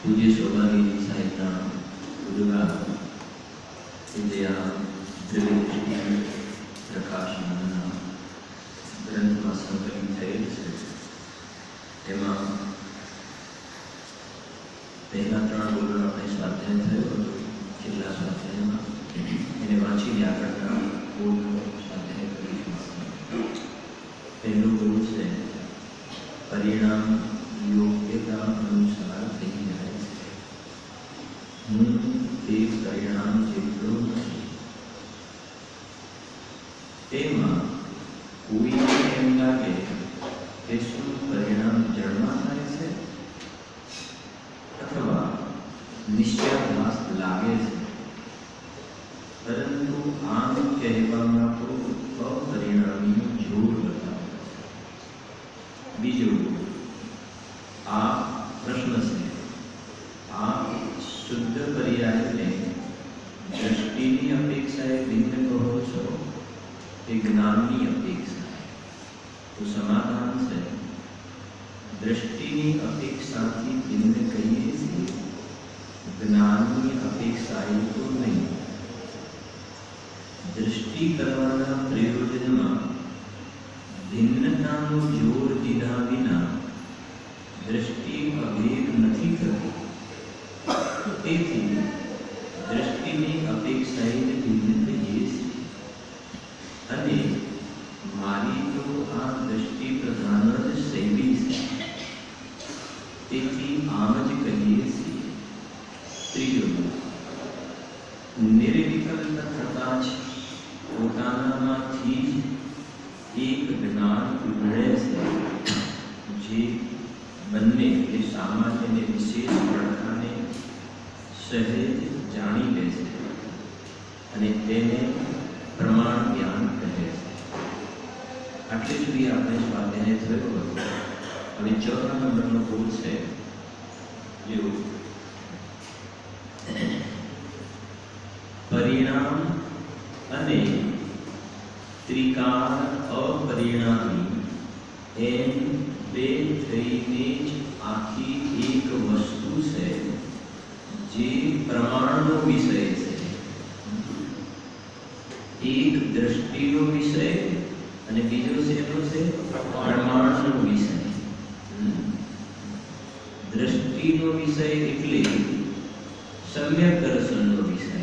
पूज्य शोभागी साहित्य गुरुगा इंडिया त्रिवेणी प्रकाशनના ગ્રંથમાં સંકલિત થયેલ છે. તેમાં પહેલા 3 બોલો આપણે સ્વાધ્યાય થયો હતો. છેલ્લા સ્વાધ્યાયમાં એને વાંચીને આગળના બોલનો સ્વાધ્યાય કરીશું. પહેલું બોલ છે પરિણામ યોગ્યતા અનુસાર થઈ જાય છે. હું તે પરિણામ જેટલો નથી. તેમાં કોઈને એમ લાગે કે શું પરિણામ જળમાં થાય છે અથવા નિશ્ચયાભાસ લાગે છે, પરંતુ આમ કહેવામાં તો અપરિણામી જોર બતાવે છે. બીજું, આ પ્રશ્ન છે. આ શુદ્ધ પર્યાયને દ્રષ્ટિની અપેક્ષાએ ભિન્ન કહો છો કે જ્ઞાનની અપેક્ષા? તો સમાધાન છે દ્રષ્ટિની અપેક્ષાથી ભિન્ન કહીએ છીએ, જ્ઞાનની અપેક્ષાએ તો નહીં. દૃષ્ટિ કરવાના પ્રયોજનમાં ભિન્નતાનો જોર દીધા વિના દૃષ્ટિ અભેદ નથી થતી. તેથી દૃષ્ટિની અપેક્ષાએ ભિન્ન કહીએ છીએ. અને મારી તો આ દૃષ્ટિ પ્રધાન જ શૈલી છે, તેથી આમ જ કહીએ છીએ. ત્રીજું, નિર્વિકલ્પ થતા જ પોતાનામાંથી જ એક જ્ઞાન ઉભરે છે, જે બંને એટલે સામાન્ય અને વિશેષ પડખાને સહેજ જાણી લે છે અને તેને પ્રમાણ જ્ઞાન કહે છે. આટલે સુધી આપણે સ્વાધ્યાય થયો હતો. હવે 4 નંબરનો બોલ છે જો પરિણામ અને ત્રિકાળ અપરિણામી એમ બે થઈને જ આખી એક વસ્તુ છે, જે પ્રમાણનો વિષય છે. એક દ્રષ્ટિનો વિષય અને બીજો શેનો છે? પ્રમાણનો વિષય. દ્રષ્ટિનો વિષય એટલે સમ્યક દર્શનનો વિષય.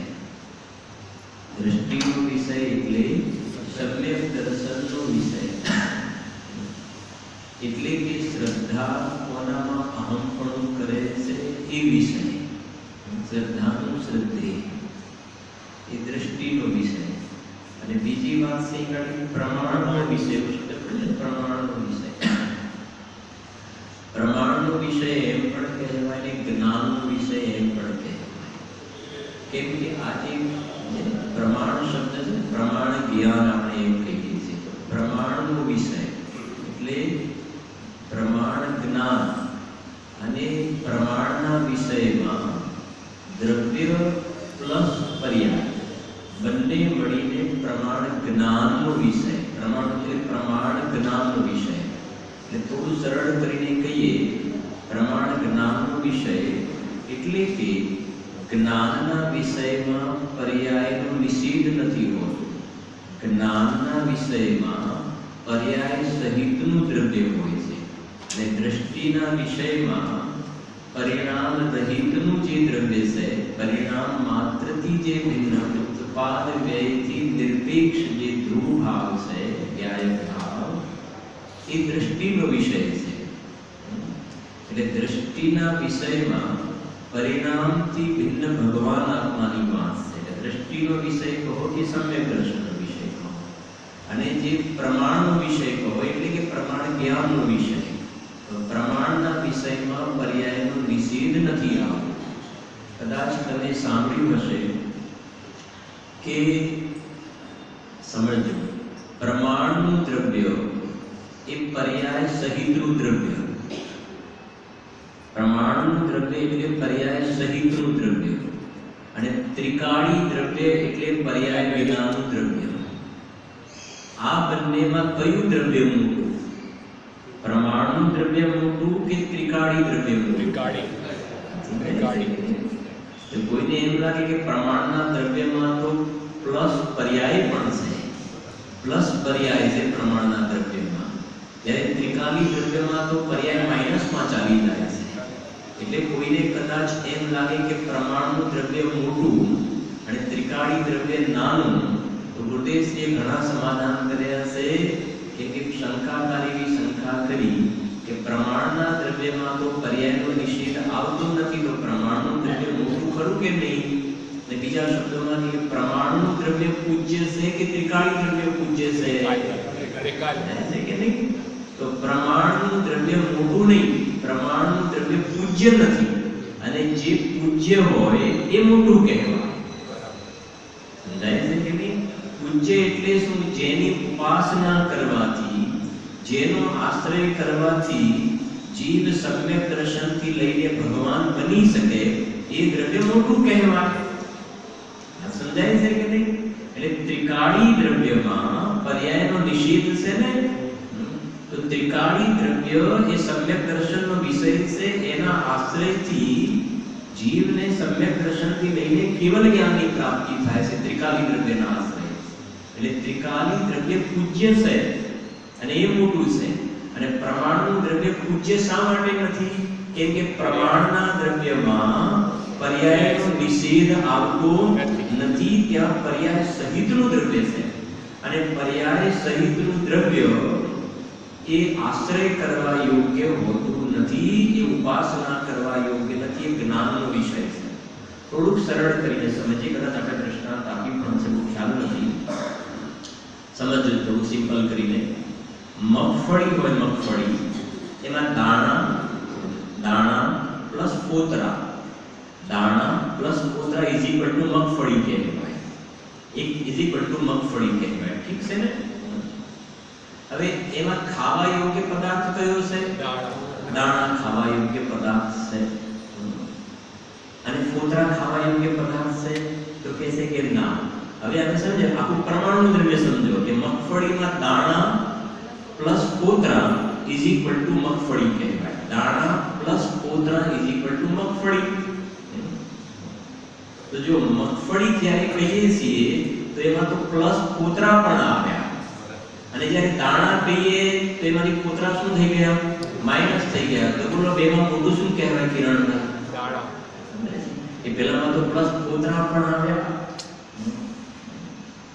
દ્રષ્ટિનો વિષય એટલે સમ્યક દર્શનનો વિષય. એટલે કે શ્રદ્ધા કોનામાં અહમપણું કરે છે એ વિષય. શ્રદ્ધાનું શ્રદ્ધે એ દ્રષ્ટિનો વિષય. અને બીજી વાત છે કે પ્રમાણનો વિષય. પ્રમાણનો વિષય, પ્રમાણનો વિષય એમ પણ કહેવાય ને જ્ઞાનનો વિષય એમ પણ કહેવાય. કેમ કે આજે પ્રમાણ શબ્દ છે, પ્રમાણ જ્ઞાન આપણે એમ કહીએ છીએ. પ્રમાણનો વિષય એટલે પ્રમાણ જ્ઞાન અને પ્રમાણના વિષયમાં દ્રવ્ય પ્લસ પર્યાય બંને મળીને પ્રમાણ જ્ઞાનનો વિષય. પ્રમાણ એટલે પ્રમાણ જ્ઞાનનો વિષય. એટલે થોડું સરળ કરીને કહીએ, પ્રમાણ જ્ઞાનનો વિષય એટલે કે જ્ઞાનના વિષયમાં પર્યાયનો નિષેધ નથી હોતો. જ્ઞાનના વિષયમાં પર્યાય સહિતનું દ્રવ્ય હોય છે. અને દ્રષ્ટિના વિષયમાં પરિણામ રહિતનું જે દ્રવ્ય છે, પરિણામ માત્રથી જે ભિન્ન ઉત્પાદ વ્યયથી નિરપેક્ષ જે ધ્રુવ ભાવ છે, વ્યાય ભાવ, એ દ્રષ્ટિનો વિષય છે. એટલે દ્રષ્ટિના વિષયમાં પરિણામથી ભિન્ન ભગવાન આત્માની વાત છે. દ્રષ્ટિનો વિષય કહો કે સમ્યક દર્શનનો વિષય કહો, અને જે પ્રમાણનો વિષય કહો એટલે કે પ્રમાણ જ્ઞાનનો વિષય. તો પ્રમાણના વિષયમાં પર્યાયનો નિષેધ નથી આવતો. કદાચ તમે સાંભળ્યું હશે કે સમજો, પ્રમાણનું દ્રવ્ય એ પર્યાય સહિતનું દ્રવ્ય. પ્રમાણનું દ્રવ્ય એટલે પર્યાય સહિતનું દ્રવ્ય, અને ત્રિકાળી દ્રવ્ય એટલે પર્યાય વિનાનું દ્રવ્ય. આ બંનેમાં કયું દ્રવ્ય મોટું? પ્રમાણનું દ્રવ્ય મોટું કે ત્રિકાળી દ્રવ્ય મોટું? ત્રિકાળી. તો કોઈને એમ લાગે કે પ્રમાણના દ્રવ્યમાં તો પ્લસ પર્યાય પણ છે, પ્લસ પર્યાય છે પ્રમાણના દ્રવ્યમાં, જ્યારે ત્રિકાળી દ્રવ્યમાં તો પર્યાય માઇનસમાં ચાલી જાય છે. એટલે કોઈને કદાચ એમ લાગે કે પ્રમાણનું દ્રવ્ય મોટું અને ત્રિકાળી દ્રવ્ય નાનું, તો ગુરુદેવજીએ ઘણા સમાધાન કર્યા છે કે શંકાકારી શંકા કરી કે પ્રમાણના દ્રવ્યમાં તો પર્યાયનો નિષેધ આવતો નથી, તો પ્રમાણનું દ્રવ્ય મોટું ખરું કે નહીં? ને બીજા શબ્દોમાં કે પ્રમાણનું દ્રવ્ય પૂજ્ય છે કે ત્રિકાળી દ્રવ્ય પૂજ્ય છે? ત્રિકાળી કે નહીં? તો પ્રમાણનું દ્રવ્ય મોટું નહીં, પ્રમાણનું દ્રવ્ય પૂજ્ય નથી, અને જે પૂજ્ય હોય એ મોટું કહેવાય. સમજાય છે કે નહીં? પૂજ્ય એટલે શું? જેની ઉપાસના કરવાથી, જેનો આશ્રય કરવાથી જીવ સમ્યક દર્શનથી લઈને ભગવાન બની શકે એ દ્રવ્ય મોટું કહેવાય. સમજાય છે કે નહીં? એટલે ત્રિકાળી દ્રવ્યમાં પર્યાયનો નિષેધ છે ને, તો ત્રિકાળી દ્રવ્ય એ સમ્યક દર્શનનો વિષય છે. એના આશ્રયથી જીવને સમ્યક દર્શનથી લઈને કેવલ જ્ઞાનની પ્રાપ્તિ થાય છે, ત્રિકાળી દ્રવ્યના આશ્રય. એટલે ત્રિકાળી દ્રવ્ય પૂજ્ય છે અને એ મોટું છે. અને પ્રમાણનું દ્રવ્ય પૂજ્ય શા માટે નથી? કેમ કે પ્રમાણના દ્રવ્યમાં પર્યાયનો નિષેધ આવતો નથી, ત્યાં પર્યાય સહિતનું દ્રવ્ય છે. અને પર્યાય સહિતનું દ્રવ્ય એ આશ્રય કરવા યોગ્ય હોતું નથી, એ ઉપાસના કરવા યોગ્ય નથી, એ જ્ઞાનનો વિષય છે. થોડુંક સરળ કરીને સમજીએ, કદાચ આપણે દ્રષ્ટાંત આપી પણ છે, ખ્યાલ નથી, સમજ થોડું સિમ્પલ કરીને. મગફળી હોય, મગફળી એમાં દાણા પ્લસ પોતરા, દાણા પ્લસ પોતરા ઇઝ ઇક્વલ ટુ મગફળી કહેવાય. એક ઇઝ ઇક્વલ ટુ મગફળી કહેવાય. ઠીક છે ને? હવે એમાં ખાવા યોગ્ય પદાર્થ કયો છે? દાણા ખાવા યોગ્ય પદાર્થ છે. અને પોતરા ખાવા યોગ્ય પદાર્થ છે? તો કહે છે કે ના. હવે આપણે સમજે, આખું પ્રમાણનું દ્રવ્ય સમજો કે મગફળીમાં દાણા પ્લસ પોતરા ઇઝ ઇક્વલ ટુ મગફળી કહેવાય. દાણા પ્લસ પોતરા ઇઝ ઇક્વલ ટુ મગફળી. તો જો મગફળી જ્યારે કહીએ છીએ તો એમાં તો પ્લસ પોતરા પણ આવ્યા, અને જ્યારે દાણા કહીએ તો એમાંથી પોતરા શું થઈ ગયા? માઈનસ થઈ ગયા. તો બોલો બેમાં મોટું શું કહેવાય? કિરણના દાણા. એ પહેલામાં તો પ્લસ પોતરા પણ આવ્યા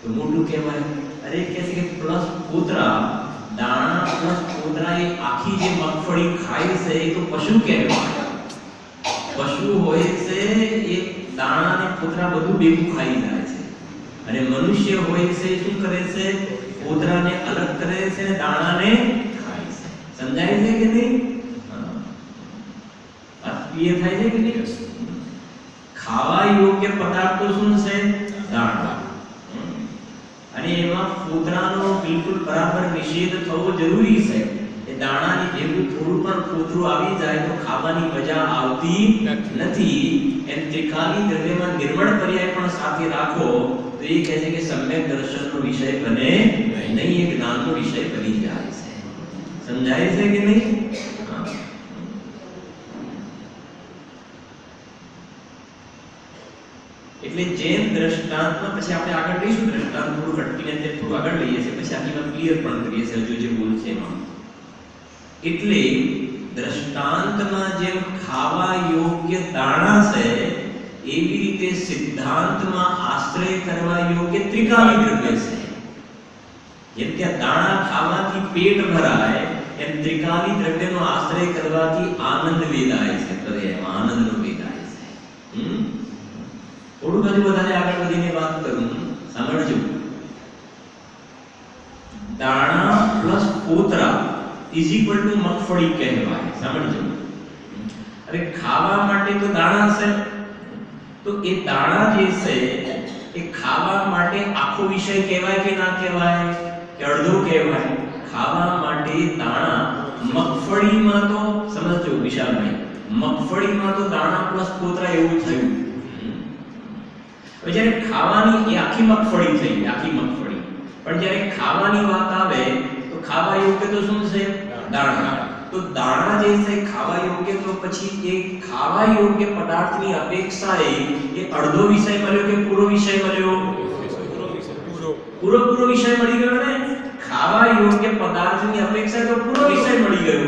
તો મોટું કહેવાય. અરે કહે છે કે પ્લસ પોતરા, દાણા પ્લસ પોતરા એ આખી જે મગફળી ખાય છે એ તો પશુ કહેવાય. પશુ હોય છે એ દાણા અને પોતરા બધું ભેગું ખાઈ જાય છે, અને મનુષ્ય હોય છે શું કરે છે? પોતરાને અલગ કરે છે અને દાણાને ખાય છે. સમજાય છે કે નહીં? વાત ક્લિયર થાય છે કે નહીં? ખાવા યોગ્ય પદાર્થ તો શું છે? દાણા. અને એમાં પોતરાનો બિલકુલ બરાબર નિષેધ થવો જરૂરી છે. એ દાણાની ભેગું થોડું પણ પોતરું આવી જાય તો ખાવાની મજા આવતી નથી. એમ ત્રિકાળી દ્રવ્યમાં નિર્મળ પર્યાય પણ સાથે રાખો તો એ કહે છે કે સમ્યક દર્શનનો વિષય બને નહીં, એ જ્ઞાનનો વિષય બની જાય છે. સમજાય છે કે નહીં? એટલે જેમ દ્રષ્ટાંતમાં, પછી આપણે આગળ લઈશું દ્રષ્ટાંત થોડું અટકીને તે થોડું આગળ લઈએ છીએ, પછી આખી વાત ક્લિયર પણ કરીએ છીએ હજુ જે બોલ છે એમાં. એટલે દ્રષ્ટાંતમાં જેમ ખાવા યોગ્ય દાણા છે એવી રીતે સિદ્ધાંતમાં આશ્રય કરવા યોગ્ય ત્રિકાળી દ્રવ્ય છે. જેમ કે દાણા ખાવાથી પેટ ભરાય એમ ત્રિકાળી દ્રવ્યનો આશ્રય કરવાથી આનંદ વેદાય છે, હૃદયમાં આનંદનો વેદાય છે. હજુ વધારે આગળ વધીને વાત કરું, સાંભળજો. દાણા પ્લસ કોતરા ઇઝ ઇક્વલ ટુ મગફળી કહેવાય. સાંભળજો. અરે ખાવા માટે તો દાણા છે, તો એ દાણા જે છે એ ખાવા માટે આખો વિષય કહેવાય કે ના કહેવાય, કે અડધો કહેવાય? ખાવા માટે દાણા, મગફળીમાં તો સમજો વિશાલભાઈ, મગફળીમાં તો દાણા પ્લસ કોતરા એવું થયું. જ્યારે ખાવાની એ આખી મગફળી થઈ, આખી મગફળી. પણ જ્યારે ખાવાની વાત આવે તો ખાવા યોગ્ય તો શું છે? દાણા. તો દાણા જે છે ખાવા યોગ્ય, તો પછી એ ખાવા યોગ્ય પદાર્થની અપેક્ષાએ એ અડધો વિષય મળ્યો કે પૂરો વિષય મળ્યો? પૂરો વિષય મળી ગયો ને. ખાવા યોગ્ય પદાર્થની અપેક્ષા તો પૂરો વિષય મળી ગયો.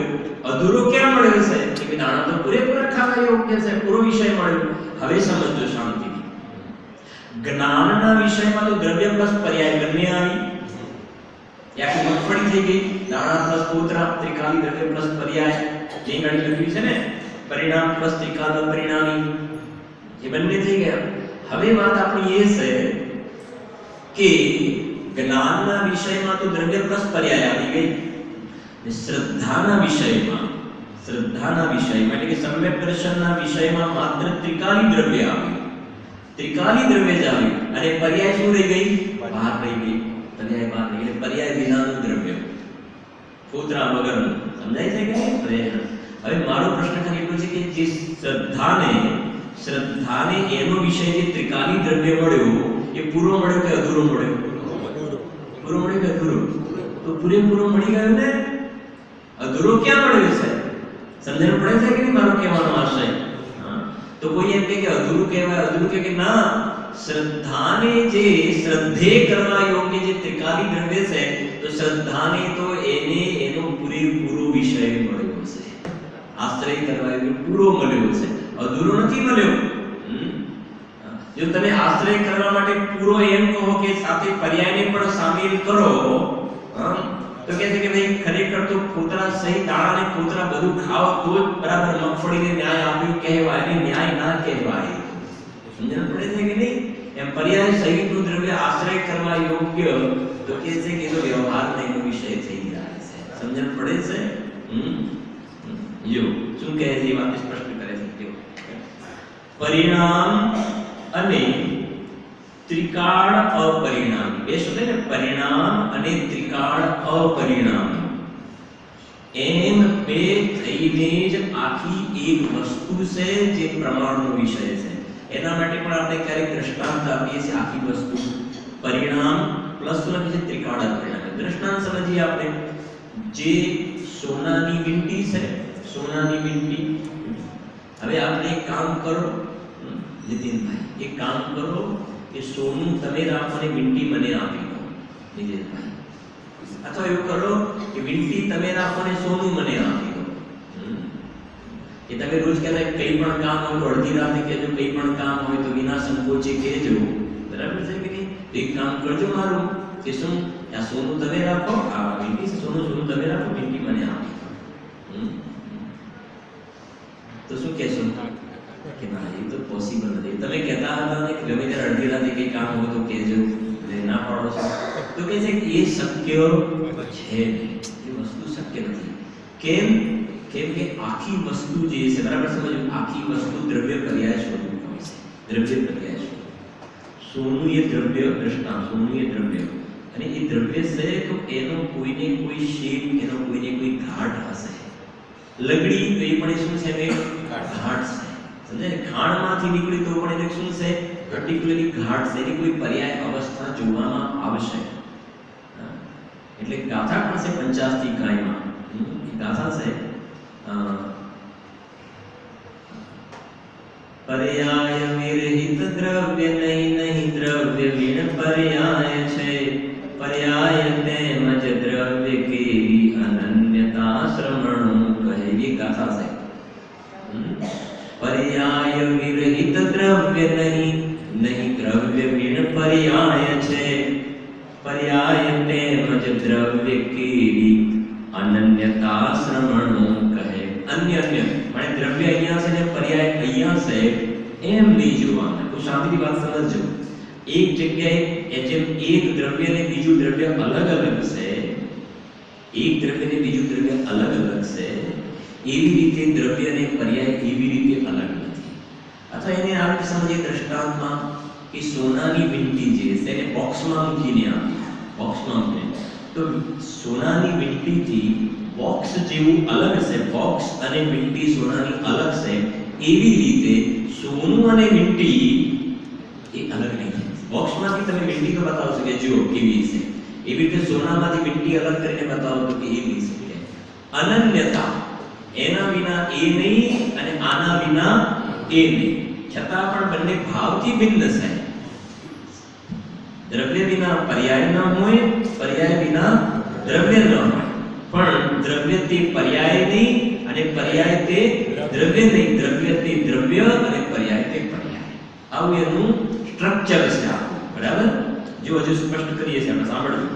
અધૂરો ક્યાં મળ્યો છે? કે દાણા તો પૂરેપૂરા ખાવા યોગ્ય છે, પૂરો વિષય મળ્યો. હવે સમજો શાંતિથી. જ્ઞાનના વિષયમાં તો દ્રવ્ય પ્લસ પર્યાય બંને આવી. આખી મગફળી થઈ ગઈ. દાણા પ્લસ કોતરા, ત્રિકાલી દ્રવ્ય પ્લસ પર્યાય, જે ગણી લખ્યું છે ને, પરિણામ પ્લસ ત્રિકાલ પરિણામી, એ બંને થઈ ગયા. હવે વાત આપણી એ છે કે જ્ઞાનના વિષયમાં તો દ્રવ્ય પ્લસ પર્યાય આવી ગઈ. શ્રદ્ધાના વિષયમાં એટલે કે સમ્યક દર્શનના વિષયમાં માત્ર ત્રિકાલી દ્રવ્ય આવ્યું. ત્રિકાલી દ્રવ્ય જ આવ્યું અને પર્યાય શું રહી ગઈ? બહાર રહી ગઈ. પર્યાય બહાર રહી ગઈ. પર્યાય વિનાનું દ્રવ્ય, કોતરા વગરનું. સમજાય છે કે નહીં? હવે મારો પ્રશ્ન ખાલી એટલો છે કે જે શ્રદ્ધાને એનો વિષય જે ત્રિકાલી દ્રવ્ય મળ્યો એ પૂરો મળ્યો કે અધૂરો મળ્યો? પૂરો મળ્યો કે અધૂરો? તો પૂરેપૂરો મળી ગયો ને. અધૂરો ક્યાં મળ્યો છે? સમજણ પડે છે કે નહીં મારો કહેવાનો આશય? તો કોઈ એમ કે અધૂરું કહેવાય, અધૂરું કે ના, શ્રદ્ધાને જે શ્રદ્ધે કરવા યોગ્ય જે ત્રિકાલી દ્રવ્ય છે, તો શ્રદ્ધાને તો એને એનો પૂરેપૂરો વિષય મળ્યો છે. આશ્રય કરવા યોગ્ય પૂરો મળ્યો છે, અધૂરો નથી મળ્યો. જો તમે આશ્રય કરવા માટે પૂરો એમ કહો કે સાથે પર્યાયને પણ સામેલ કરો, તો કહે છે કે ભાઈ ખરેખર તો કોતરા સહિત દાણા અને કોતરા બધું ખાવ તો જ બરાબર મગફળીને ન્યાય આપ્યું કહેવાય, અને ન્યાય ના કહેવાય. સમજણ પડે છે કે નહીં? એમ પર્યાય સહિતનું દ્રવ્ય આશ્રય કરવા યોગ્ય, તો કહે છે કે તો વ્યવહાર નહીં વિષય થઈ જાય છે. સમજણ પડે છે? જો શું કહે છે, વાત સ્પષ્ટ કરે છે. જો પરિણામ અને ત્રિકાળ અપરિણામી, બે શબ્દ ને, પરિણામ અને ત્રિકાળ અપરિણામી, એમ બે થઈને જ આખી એક વસ્તુ છે જે પ્રમાણનો વિષય છે. એના માટે પણ આપણે ક્યારેક દ્રષ્ટાંત આપીએ છીએ. આખી વસ્તુ પરિણામ પ્લસ લખી છે ત્રિકાળ અપરિણામી. દ્રષ્ટાંત સમજીએ આપણે. જે સોનાની વીંટી છે, સોનાની વીંટી. હવે આપણે એક કામ કરો નીતિનભાઈ, એક કામ કરો કે સોનું તમે રાખો અને વીંટી મને આપી દો નીતિનભાઈ. અથવા એવું કરો કે વીંટી તમે રાખો અને સોનું મને આપી દો. કે તમે રોજ કહેતા કંઈ પણ કામ હોય તો અડધી રાતે કહેજો, કંઈ પણ કામ હોય તો વિના સંકોચે કહેજો. બરાબર છે કે નહીં? એક કામ કરજો મારું કે શું, આ સોનું તમે રાખો, આ વીંટી સોનું તમે રાખો, વીંટી મને આપી દો. તો શું કહેશો કે ના, એ તો પોસિબલ નથી. તમે કહેતા હતા ને કે ગમે ત્યારે અડધી રાતે કંઈ કામ હોય તો કહેજો, ના પાડો છો. તો કહે છે કે એ શક્ય છે, એ વસ્તુ શક્ય નથી. કેમ કે આખી વસ્તુ જે છે, બરાબર સમજો, આખી વસ્તુ દ્રવ્ય પર્યાય સ્વરૂપ હોય છે. દ્રવ્ય પર્યાય સ્વરૂપ. સોનું એ દ્રવ્ય, દ્રષ્ટાંત, સોનું એ દ્રવ્ય, અને એ દ્રવ્ય છે તો એનો કોઈને કોઈ શેપ, એનો કોઈને કોઈ ઘાટ હશે. લગડી તો એ પણ શું છે? ઘાટ છે. સમજે? ખાણમાંથી નીકળી તો પણ એને શું છે? પર્ટિક્યુલરલી ઘાટ છે. એની કોઈ પર્યાય અવસ્થા જોવામાં આવશે. એટલે ગાથા પણ છે પંચાસ્તી કાયમાં. એ ગાથા છે પર્યાય વિરહિત દ્રવ્ય નહીં દ્રવ્ય વિણ પર્યાય છે. પર્યાય તેમજ દ્રવ્ય કેવી અનન્યતા શ્રમણો કહે. એ ગાથા છે. પર્યાય વિરહિત દ્રવ્ય નહીં દ્રવ્ય વિણ પર્યાય છે. પર્યાય તેમજ દ્રવ્ય કેવી અનન્યતા શ્રમણો કહે. અન્ય અન્ય માने દ્રવ્ય અહીંયા છે ને પર્યાય અહીંયા છે, એમ નહીં જોવાનું. તો શાંતિથી વાત સમજજો. એક જગ્યાએ જેમ એક દ્રવ્ય ને બીજું દ્રવ્ય અલગ અલગ છે, એક દ્રવ્ય ને બીજું દ્રવ્ય અલગ અલગ છે, એવી રીતે દ્રવ્ય ને પર્યાય એવી રીતે અલગ નથી. અથવા એને આ રીતે સમજીએ દ્રષ્ટાંતમાં કે સોનાની વીંટી જે છે એને બોક્સમાં મૂકીને આપી, બોક્સમાં મૂકીને તો સોનાની વીંટીથી બોક્સ જેવું અલગ છે, બોક્સ અને વીંટી સોનાની અલગ છે, એવી રીતે સોનું અને વીંટી એ અલગ નહીં. બોક્સમાંથી તમે વીંટી તો બતાવશો કે જો કેવી છે, એવી રીતે સોનામાંથી વીંટી અલગ કરીને બતાવો તો કે એવી છે. અનન્યતા, એના વિના એ નહીં અને આના વિના એ નહીં, છતાં પણ બંને ભાવથી ભિન્ન છે. દ્રવ્ય વિના પર્યાય ન હોય, પર્યાય વિના દ્રવ્ય ન હોય, પણ દ્રવ્ય તે પર્યાય નહીં અને પર્યાય તે દ્રવ્ય નહીં, દ્રવ્ય તે દ્રવ્ય અને પર્યાય તે પર્યાય. આવું એનું સ્ટ્રક્ચર છે આખું. બરાબર? જો હજુ સ્પષ્ટ કરીએ છીએ, આપણે સાંભળજો,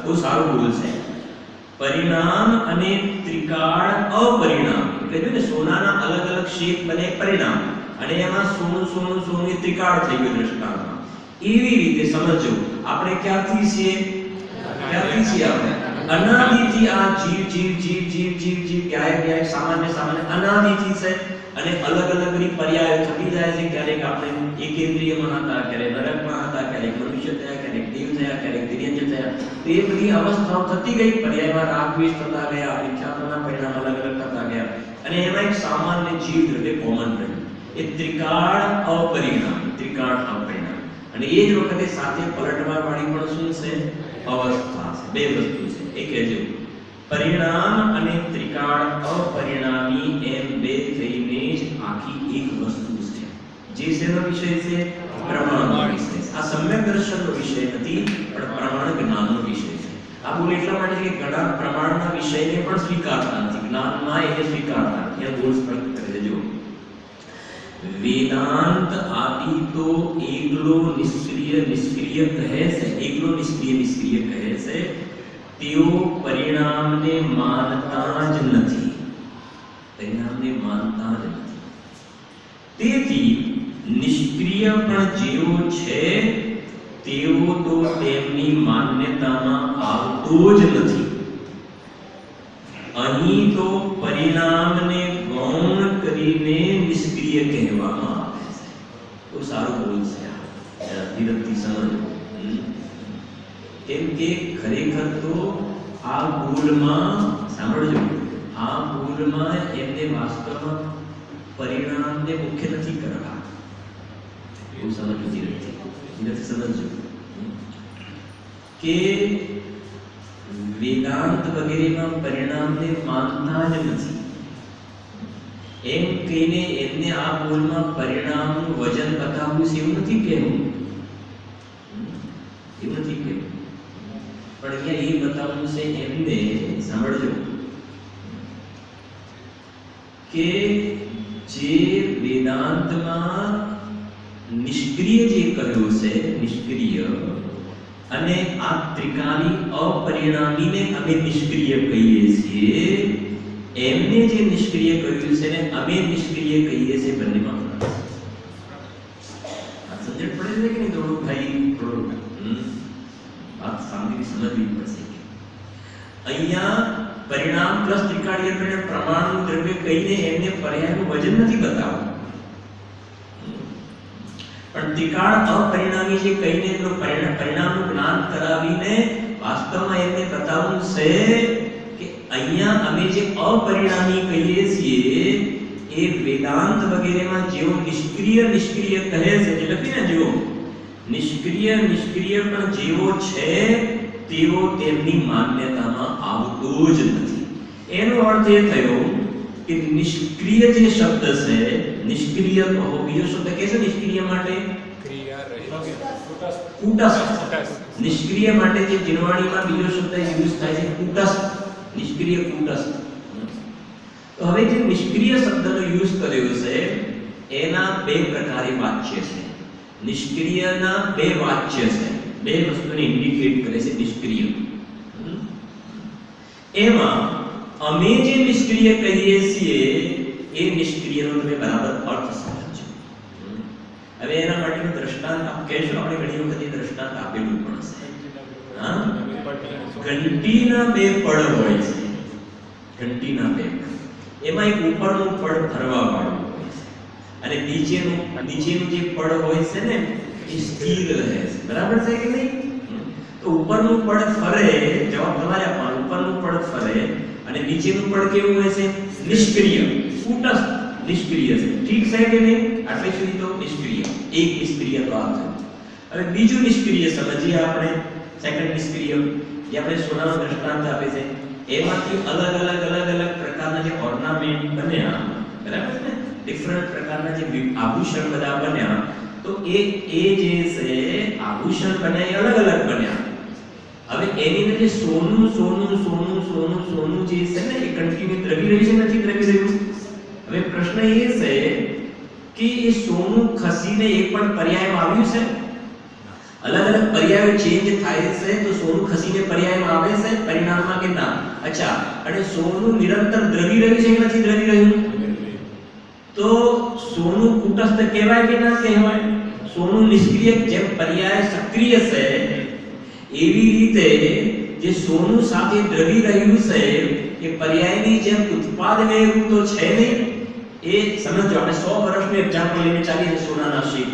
ખૂબ સારું બોલ છે. પરિણામ અને ત્રિકાળ અપરિણામ, એટલે ને સોનાના અલગ અલગ શેપ બને પરિણામ, અને એમાં સોનું સોનું સોનું એ ત્રિકાળ થઈ ગયું દ્રષ્ટાંતમાં. એવી રીતે સમજો. આપણે ક્યાંથી છીએ? ક્યાંથી છીએ આપણે? અનાદિથી આ જીવ જીવ જીવ જીવ જીવ જીવ ક્યાંય સામાન્ય સામાન્ય અનાદિથી છે, અને અલગ અલગ બધી પર્યાયો થતી જાય છે. ક્યારેક આપણે એકેન્દ્રિયમાં હતા, ક્યારેક નરકમાં હતા, ક્યારેક મનુષ્ય થયા, ક્યારેક દેવ થયા, ક્યારેક તિર્યંજ થયા. તો એ બધી અવસ્થાઓ થતી ગઈ. પર્યાયમાં રાગ દ્વેષ થતા ગયા, વિખ્યાતના પરિણામ અલગ અલગ થતા ગયા, અને એમાં એક સામાન્ય જીવ દ્રવ્ય કોમન રહ્યું. એ ત્રિકાળ અપરિણામ, ત્રિકાળ અપરિણામ. અને એ જ વખતે સાથે પલટવા વાળી પણ શું છે? અવસ્થા છે. બે વસ્તુ છે. એક કહેજો, પરિણામ અને ત્રિકાળ અપરિણામી એમ બે થઈને જ આખી એક વસ્તુ છે. જે શેનો વિષય છે? પ્રમાણનો વિષય છે. આ સમ્યક દર્શનનો વિષય નથી, પણ પ્રમાણ જ્ઞાનનો વિષય છે. આ બોલ એટલા માટે કે ઘણા પ્રમાણના વિષયને પણ સ્વીકારતા નથી, જ્ઞાનમાં એને સ્વીકારતા નથી. આ બોલ સ્પષ્ટ કરી દેજો. વેદાંત આદિ તો એકલો નિષ્ક્રિય નિષ્ક્રિય કહે છે, એકલો નિષ્ક્રિય નિષ્ક્રિય કહે છે. તેઓ પરિણામને માનતા જ નથી, પરિણામને માનતા જ નથી. તેથી નિષ્ક્રિય પણ જેવો છે તેવો તો તેમની માન્યતામાં આવતો જ નથી. અહીં તો પરિણામને ગૌણ કરીને નિષ્ક્રિય કહેવામાં આવે છે. તો સારું બોલ છે, ધીરજથી સમજો. કેમ કે ખરેખર તો આ બોલમાં સાંભળજો, આ બોલમાં એમને વાસ્તવમાં પરિણામને મુખ્ય નથી કરવા. એવું સમજવું ધીરજથી સમજજો કે વેદાંત વગેરેમાં પરિણામને માનતા જ નથી એમ કહીને એમને આ બોલમાં પરિણામનું વજન બતાવવું છે એવું નથી કહેવું, એવું નથી કહેવું. પણ અહીંયા એ બતાવવું છે એમને, સાંભળજો, કે જે વેદાંતમાં નિષ્ક્રિય જે કહ્યું છે, નિષ્ક્રિય, અને આ ત્રિકાળી અપરિણામીને અમે નિષ્ક્રિય કહીએ છીએ, એમને જે નિષ્ક્રિય કહ્યું છે ને અમે નિષ્ક્રિય કહીએ છીએ, બંનેમાં ફરક છે. આ સમજણ પડે છે કે નહીં? થોડું ભાઈ થોડું વાત શાંતિથી સમજવી પડશે. અહીંયા પરિણામ પ્લસ ત્રિકાળીય પરિણામ પ્રમાણનું દ્રવ્ય કહીને એમને પર્યાયનું વજન નથી બતાવવું, પણ ત્રિકાળ અપરિણામી જે કહીને એનું પરિણામનું જ્ઞાન કરાવીને વાસ્તવમાં એમને બતાવવું છે કે અહીંયા અમે જે અપરિણામી કહીએ છીએ એ વેદાંત વગેરેમાં જેવો નિષ્ક્રિય નિષ્ક્રિય કહે છે, જે લખીને જેવો નિષ્ક્રિય નિષ્ક્રિય પણ જેવો છે તેવો તેમની માન્યતામાં આવતો જ નથી. એનો અર્થ એ થયો કે નિષ્ક્રિય જે શબ્દ છે, નિષ્ક્રિય કહો, બીજો શબ્દ કે છે નિષ્ક્રિય માટે કૂટસ્થ. નિષ્ક્રિય માટે જે જીનવાણીમાં બીજો શબ્દ યુઝ થાય છે કૂટસ્થ, નિષ્ક્રિય કૂટસ્થ. તો હવે જે નિષ્ક્રિય શબ્દનો યુઝ કર્યો છે એના બે પ્રકારે વાચ્ય છે. નિષ્ક્રિયના બે વાચ્ય છે, બે વસ્તુને ઇન્ડિકેટ કરે છે નિષ્ક્રિય. એમાં અમે જે નિષ્ક્રિય કહીએ છીએ એ નિષ્ક્રિયનો તમે બરાબર અર્થ સમજો. હવે એના માટેનું દ્રષ્ટાંત આપ કહેશો, આપણે ઘણી વખત એ દ્રષ્ટાંત આપેલું પણ છે. હા, ઘંટીના બે પડ હોય છે, ઘંટીના બે પડ. એમાં એક ઉપરનું પડ ફરવા વાળું હોય છે અને નીચેનું જે પડ હોય છે ને એ સ્થિર રહે છે. બરાબર છે કે નહીં? તો ઉપરનું પડ ફરે, જવાબ તમારે આપવાનો. ઉપરનું પડ ફરે અને નીચેનું પડ કેવું હોય છે? નિષ્ક્રિય, કુટસ્થ, નિષ્ક્રિય છે. ઠીક છે કે નહીં? આટલે સુધી તો નિષ્ક્રિય, એક નિષ્ક્રિય તો આ છે. હવે બીજું નિષ્ક્રિય સમજીએ આપણે. સેકન્ડ નિષ્ક્રિય જે આપણે સોનાનો દ્રષ્ટાંત આપે છે, એમાંથી અલગ અલગ પ્રકારના જે ઓર્નામેન્ટ બન્યા, બરાબર ને, ડિફરન્ટ પ્રકારના જે આભૂષણ બધા બન્યા, તો એ જે છે આભૂષણ બન્યા એ અલગ બન્યા. હવે એની અંદર જે સોનું જે છે ને એ કન્ટિન્યુ દ્રવી રહ્યું છે, નથી દ્રવી રહ્યું? હવે પ્રશ્ન એ છે કે એ સોનું ખસીને એક પણ પર્યાયમાં આવ્યું છે? અલગ પર્યાયો ચેન્જ થાય છે તો સોનું ખસીને પર્યાયમાં આવે છે પરિણામમાં કે ના? અચ્છા, અને સોનું નિરંતર દ્રવી રહ્યું છે કે નથી દ્રવી રહ્યું? તો સોનું કુટસ્થ કહેવાય કે ના કહેવાય? સોનું નિષ્ક્રિય જેમ પર્યાય સક્રિય છે, એવી રીતે જે સોનું સાથે દ્રવી રહ્યું છે એ પર્યાયની જેમ ઉત્પાદ વેરું તો છે નહીં. એ સમજો, આપણે 100 વર્ષનું એક્ઝામ્પલ લઈને ચાલીએ સોનાના શીટ.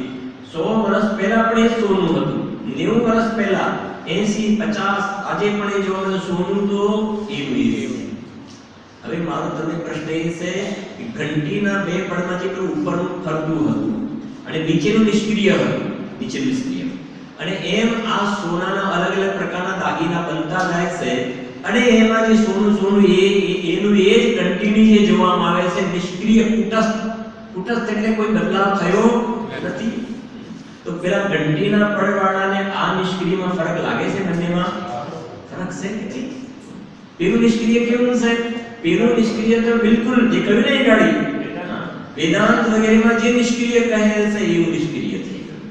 100 વર્ષ પહેલા આપણે સોનું હતું, 90 વર્ષ પહેલા 80, 50, આજે પણ એ જોવાનું સોનું તો એવું છે. હવે મારો તમને પ્રશ્ન એ છે કે ઘંટીના બે પડમાં જે પેલું ઉપરનું ફરતું હતું અને નીચેનું નિષ્ક્રિય હતું, નીચેનું નિષ્ક્રિય, અને એમ આ સોનાના અલગ પ્રકારના દાગીના બનતા જાય છે અને એમાં જે સોનું એનું એ જ કન્ટિન્યુ જે જોવામાં આવે છે નિષ્ક્રિય, કુટસ્થ એટલે કોઈ બદલાવ થયો નથી. તો પેલા ઘંટીના પડવાળાને આ નિષ્ક્રિયમાં ફરક લાગે છે? બંનેમાં ફરક છે કે નહીં? પેલું નિષ્ક્રિય કેવું છે? પેલું નિષ્ક્રિય તો બિલકુલ જે કહ્યું ને ગાડી વેદાંત વગેરેમાં જે નિષ્ક્રિય કહે છે એવું નિષ્ક્રિય થઈ ગયું.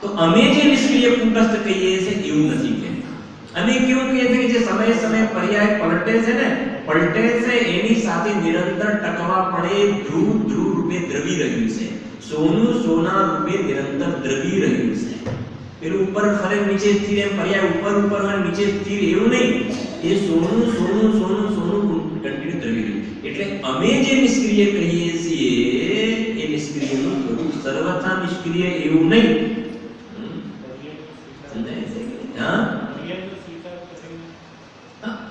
તો અમે જે નિષ્ક્રિય કુટસ્થ કહીએ છીએ એવું નથી કહેતા. અમે કેવું કહીએ છીએ કે જે સમય પર્યાય પલટે છે ને, પલટે છે એની સાથે નિરંતર ટકવા પડે ધ્રુવ રૂપે દ્રવી રહ્યું છે. સોનું સોના રૂપે નિરંતર દ્રવી રહ્યું છે. પેલું ઉપર ફરે નીચે સ્થિર, એમ પર્યાય ઉપર અને નીચે સ્થિર એવું નહીં. એ સોનું કન્ટિન્યુ દ્રવી રહ્યું. એટલે અમે જે નિષ્ક્રિય કહીએ છીએ એ નિષ્ક્રિયનું સ્વરૂપ સર્વથા નિષ્ક્રિય એવું નહીં. સમજાય છે?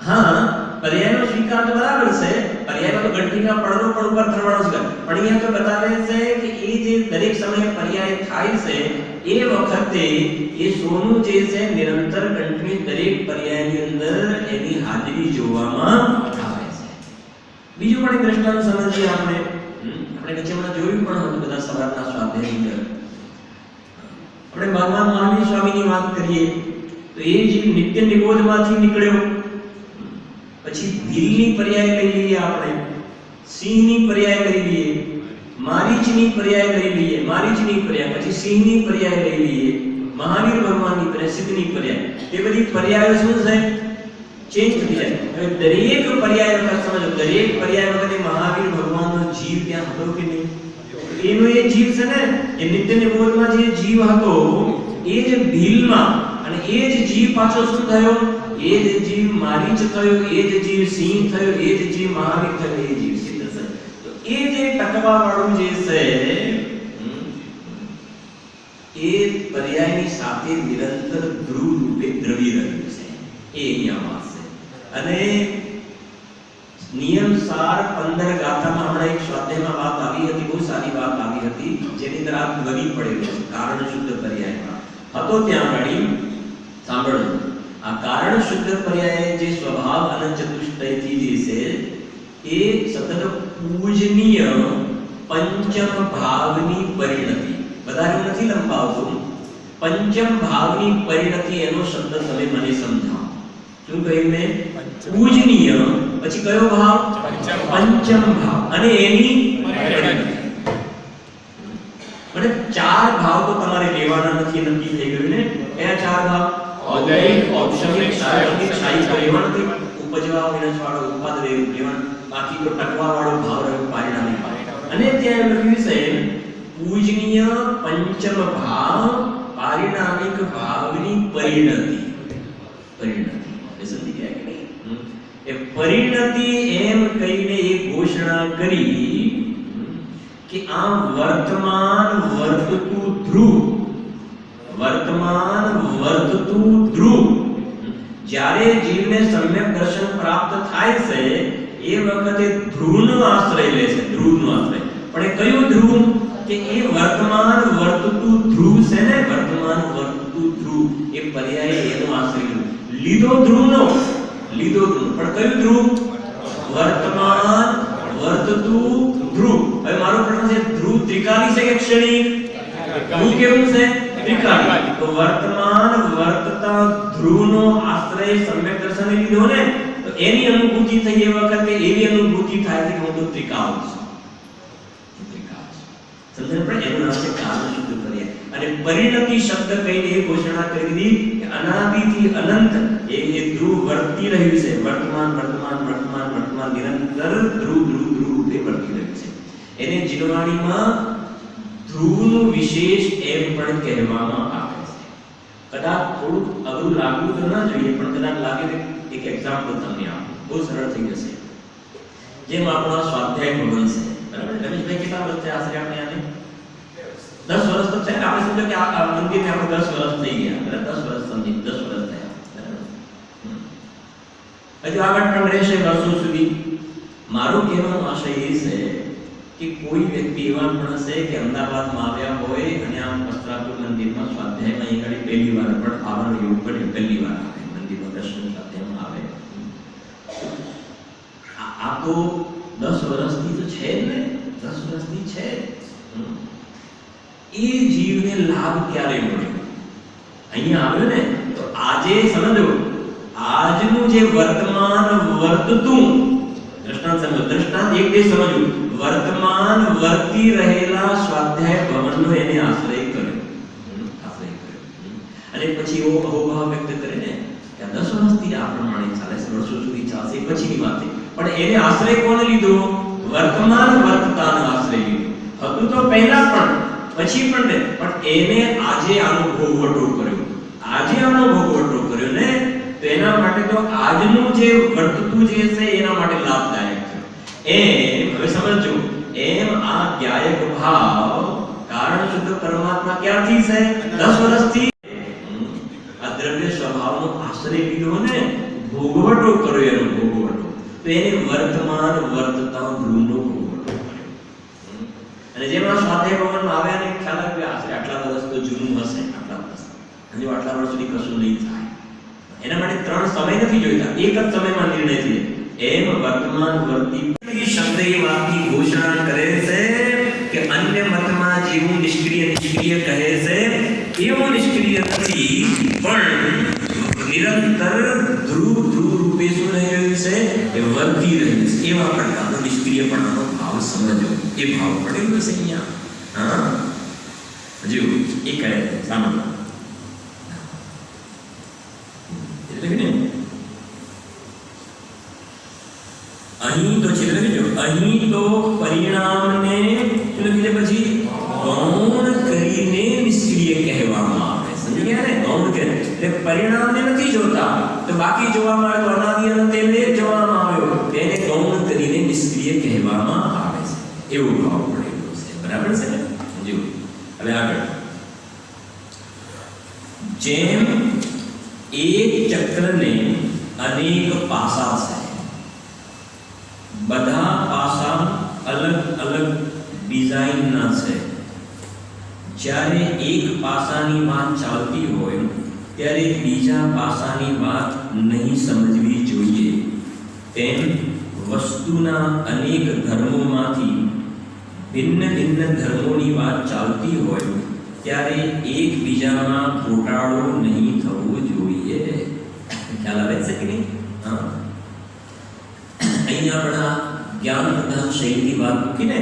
હા, પર્યાયનો સ્વીકાર તો બરાબર છે. પર્યાયમાં તો ઘંટીના પડનો પણ ઉપર થવાનો છે, પણ અહીંયા તો બતાવે છે કે એ જે દરેક સમયે પર્યાય થાય છે એ વખતે એ સોનું જે છે નિરંતર કન્ટિન્યુ દરેક પર્યાયની અંદર એની હાજરી જોવામાં આવે છે. બીજું પણ એક દ્રષ્ટાંત સમજીએ આપણે. નીચે હમણાં જોયું પણ હતું બધા સવારના સ્વાધ્યાયની અંદર. આપણે ભગવાન મહાવીર સ્વામીની વાત કરીએ તો એ જે નિત્ય નિબોધમાંથી નીકળ્યો, પછી ભીલની પર્યાય લઈ લઈએ, આપણે સિંહની પર્યાય લઈ લઈએ, મારીચની પર્યાય લઈ લઈએ, મારીચની પર્યાય, પછી સિંહની પર્યાય લઈ લઈએ, મહાવીર ભગવાનની પર્યાય, સિદ્ધની પર્યાય. તે બધી પર્યાયો શું છે? ચેન્જ થઈ જાય. હવે દરેક પર્યાય વખત સમજો, દરેક પર્યાય વખતે મહાવીર ભગવાનનો જીવ ત્યાં હતો કે નહીં? એનો એ જીવ છે ને, એ નિત્ય નિબોધમાં જે જીવ હતો એ જ ભીલમાં, અને એ જ જીવ પાછો શું થયો? એ જ જીવ મારીચ થયો, એ જ જીવ સિંહ થયો, એ જ જીવ મહાવીર થયો, એ જીવ સિદ્ધ છે. તો એ જે ટકવા વાળું જે છે એ પર્યાયની સાથે નિરંતર ધ્રુવ રૂપે દ્રવી રહ્યું છે. એ અહીંયા વાત છે. અને નિયમસાર 15 ગાથામાં હમણાં એક સ્વાધ્યાયમાં વાત આવી હતી, બહુ સારી વાત આવી હતી, જેની અંદર આ દ્રવી પડેલું છે કારણ શુદ્ધ પર્યાયમાં હતો. ત્યાં આગળ સાંભળજો, આ કારણ શુદ્ધ પર્યાય જે સ્વભાવ અનંત ચતુષ્ટયથી જે છે એ સતત પૂજનીય પંચમ ભાવની પરિણતિ, વધારે નથી લંબાવતો, પંચમ ભાવની પરિણતિ એનો શબ્દ તમે મને સમજાવો. શું કહ્યું મેં? પૂજનીય, પછી કયો ભાવ? પંચમ ભાવ, અને એની પરિણતિ. મને 4 ભાવ તો તમારે લેવાના નથી, નક્કી થઈ ગયું ને? કયા 4 ભાવ? ઔદૈહિક, ઔપચારિક, સાર્વત્રિક, સાહિત્ય લેવા નથી, ઉપજવા વિનાશવાળો, ઉત્પાદ લેવાનું, બાકી તો ટકવા વાળો ભાવ રહ્યો પરિણામી. અને ત્યાં લખ્યું છે પૂજ पूजनीय पंचम भाव पारिणामिक भावनी परिणति परिणति समझी गया कि नहीं? ये परिणति एम कहीने एक घोषणा करी कि आ वर्तमान वर्ततु ध्रुव જ્યારે જીવને સમ્યક દર્શન પ્રાપ્ત થાય છે એ વખતે ધ્રુવનો આશ્રય લે છે, ધ્રુવનો આશ્રય. પણ એ કયું ધ્રુવ? કે એ વર્તમાન વર્તતું ધ્રુવ છે ને, વર્તમાન વર્તતું ધ્રુવ એ પર્યાય એનો આશ્રય લીધો ધ્રુવનો, લીધો ધ્રુવ. પણ કયું ધ્રુવ? વર્તમાન વર્તતું ધ્રુવ. હવે મારો પ્રશ્ન છે, ધ્રુવ ત્રિકાલી છે કે ક્ષણિક? ધ્રુવ કેવું છે? ત્રિકાલી. તો વર્તમાન વર્તતા ધ્રુવનો આશ્રય સમ્યક દર્શને લીધો ને, તો એની અનુભૂતિ થઈ એ વખતે એવી અનુભૂતિ થાય છે કે હું તો ત્રિકાલ છું. સમજણ પડે? એનું નામ છે કાલ શુદ્ધ પર્યાય. અને પરિણતિ શબ્દ કહીને એ ઘોષણા કરી દીધી કે અનાદિથી અનંત એ ધ્રુવ વર્તી રહ્યું છે. વર્તમાન વર્તમાન વર્તમાન વર્તમાન નિરંતર ધ્રુવ ધ્રુવ ધ્રુવ એ વર્તી રહ્યું છે. એને જીનવાણીમાં ધ્રુવનું વિશેષ એમ પણ કહેવામાં આવે છે. કદાચ થોડું અઘરું લાગવું તો ના જોઈએ, પણ કદાચ લાગે તો એક એક્ઝામ્પલ તમને આપું, બહુ સરળ થઈ જશે. જેમ આપણો સ્વાધ્યાય ભવન છે, બરાબર? રમેશભાઈ કેટલા વર્ષ થયા આશરે આપણે આને? 10 વર્ષ તો થયા. આપણે સમજો કે આ મંદિરને આપણે 10 વર્ષ થઈ ગયા, બરાબર? 10 વર્ષ સમજી 10 વર્ષ થયા, બરાબર? હજુ આગળ પણ રહેશે વર્ષો સુધી. મારો કહેવાનો આશય એ છે કે કોઈ વ્યક્તિ એવા પણ હશે કે અમદાવાદમાં આવ્યા હોય અને આમ વસ્ત્રાપુર મંદિરમાં સ્વાધ્યાયમાં અહીં પહેલી વાર પણ આવવાનો યોગ પડ્યો, પહેલી વાર આવે મંદિરમાં દર્શન સ્વાધ્યાયમાં આવે. આ તો 10 વર્ષથી તો છે ને, 10 વર્ષથી છે. એ જીવને લાભ ક્યારે મળ્યો? અહીંયા આવ્યો ને, તો આજે સમજો, આજનું જે વર્તમાન વર્તતું દ્રષ્ટાંત સમજો, દ્રષ્ટાંત એક બે સમજવું. વર્તમાન વર્તી રહેલા સ્વાધ્યાય ભવનનો એને આશ્રય કર્યો, આશ્રય કર્યો. અને પછી એવો અહોભાવ વ્યક્ત કરે ને કે 10 વર્ષથી આ પ્રમાણે ચાલે છે, વર્ષો સુધી ચાલશે, પછીની વાત છે. પણ એને આશ્રય કોને લીધો? વર્તમાન વર્તતાનો આશ્રય લીધો. હતું તો પહેલા પણ, પછી પણ ને, પણ એને આજે આનો ભોગવટો કર્યો, આજે આનો ભોગવટો કર્યો ને, તો એના માટે તો આજનું જે વર્તતું જે છે એના માટે લાભદાયક છે. એમ હવે સમજો, એમ આ જ્ઞાયક ભાવ કારણ શુદ્ધ પરમાત્મા ક્યારથી છે? 10 વર્ષથી. આ દ્રવ્ય સ્વભાવનો આશ્રય લીધો ને, ભોગવટો કર્યો, એનો ભોગવટો, તો એને વર્તમાન વર્તતા ધ્રુવનો ભોગવટો કર્યો. અને જેમ આ સ્વાધ્યાય ભવનમાં આવ્યા ને, ખ્યાલ આવ્યો આશરે આટલા વર્ષ તો જૂનું હશે, આટલા વર્ષ, હજુ આટલા વર્ષ સુધી કશું નહીં થાય. એના માટે 3 સમય નથી જોઈતા, એક જ સમયમાં નિર્ણય થાય. એમ વર્તમાન વર્તી શબ્દ એ વાતની ઘોષણા કરે છે કે અન્ય મતમાં જેવું નિષ્ક્રિય કહે છે એવું નિષ્ક્રિય નથી, પણ નિરંતર ધ્રુવ રૂપે શું રહી રહ્યું છે? એ વર્તી રહ્યું છે. એવા પ્રકારનો નિષ્ક્રિયપણાનો ભાવ સમજો, એ ભાવ પડેલો છે અહીંયા. હા, હજુ એ કહે સાંભળો, એટલે કે અહીં તો છે, અહીં તો પરિણામને શું લખી છે પછી? ગૌણ કરીને નિષ્ક્રિય કહેવામાં આવે. સમજી ગયા ને? ગૌણ કે એટલે પરિણામને નથી જોતા, તો બાકી જોવામાં આવે તો અનાદિ અનંત એને જોવામાં આવ્યો, તેને ગૌણ કરીને નિષ્ક્રિય કહેવામાં આવે છે. એવો ભાવ પડેલો છે. બરાબર છે ને? જો હવે આગળ, જેમ એક ચક્રને અનેક પાસા છે, બધા પાસા અલગ અલગ ડિઝાઇનના છે. જ્યારે એક પાસાની વાત ચાલતી હોય ત્યારે બીજા પાસાની વાત નહીં સમજવી જોઈએ. તેમ વસ્તુના અનેક ધર્મોમાંથી ભિન્ન ભિન્ન ધર્મોની વાત ચાલતી હોય ત્યારે એકબીજામાં ઘોટાળો નહીં થવો જોઈએ. ખ્યાલ આવે છે કે નહીં? હા, અહીંયા આપણા જ્ઞાન પ્રધાન શૈલી વાત મૂકીને,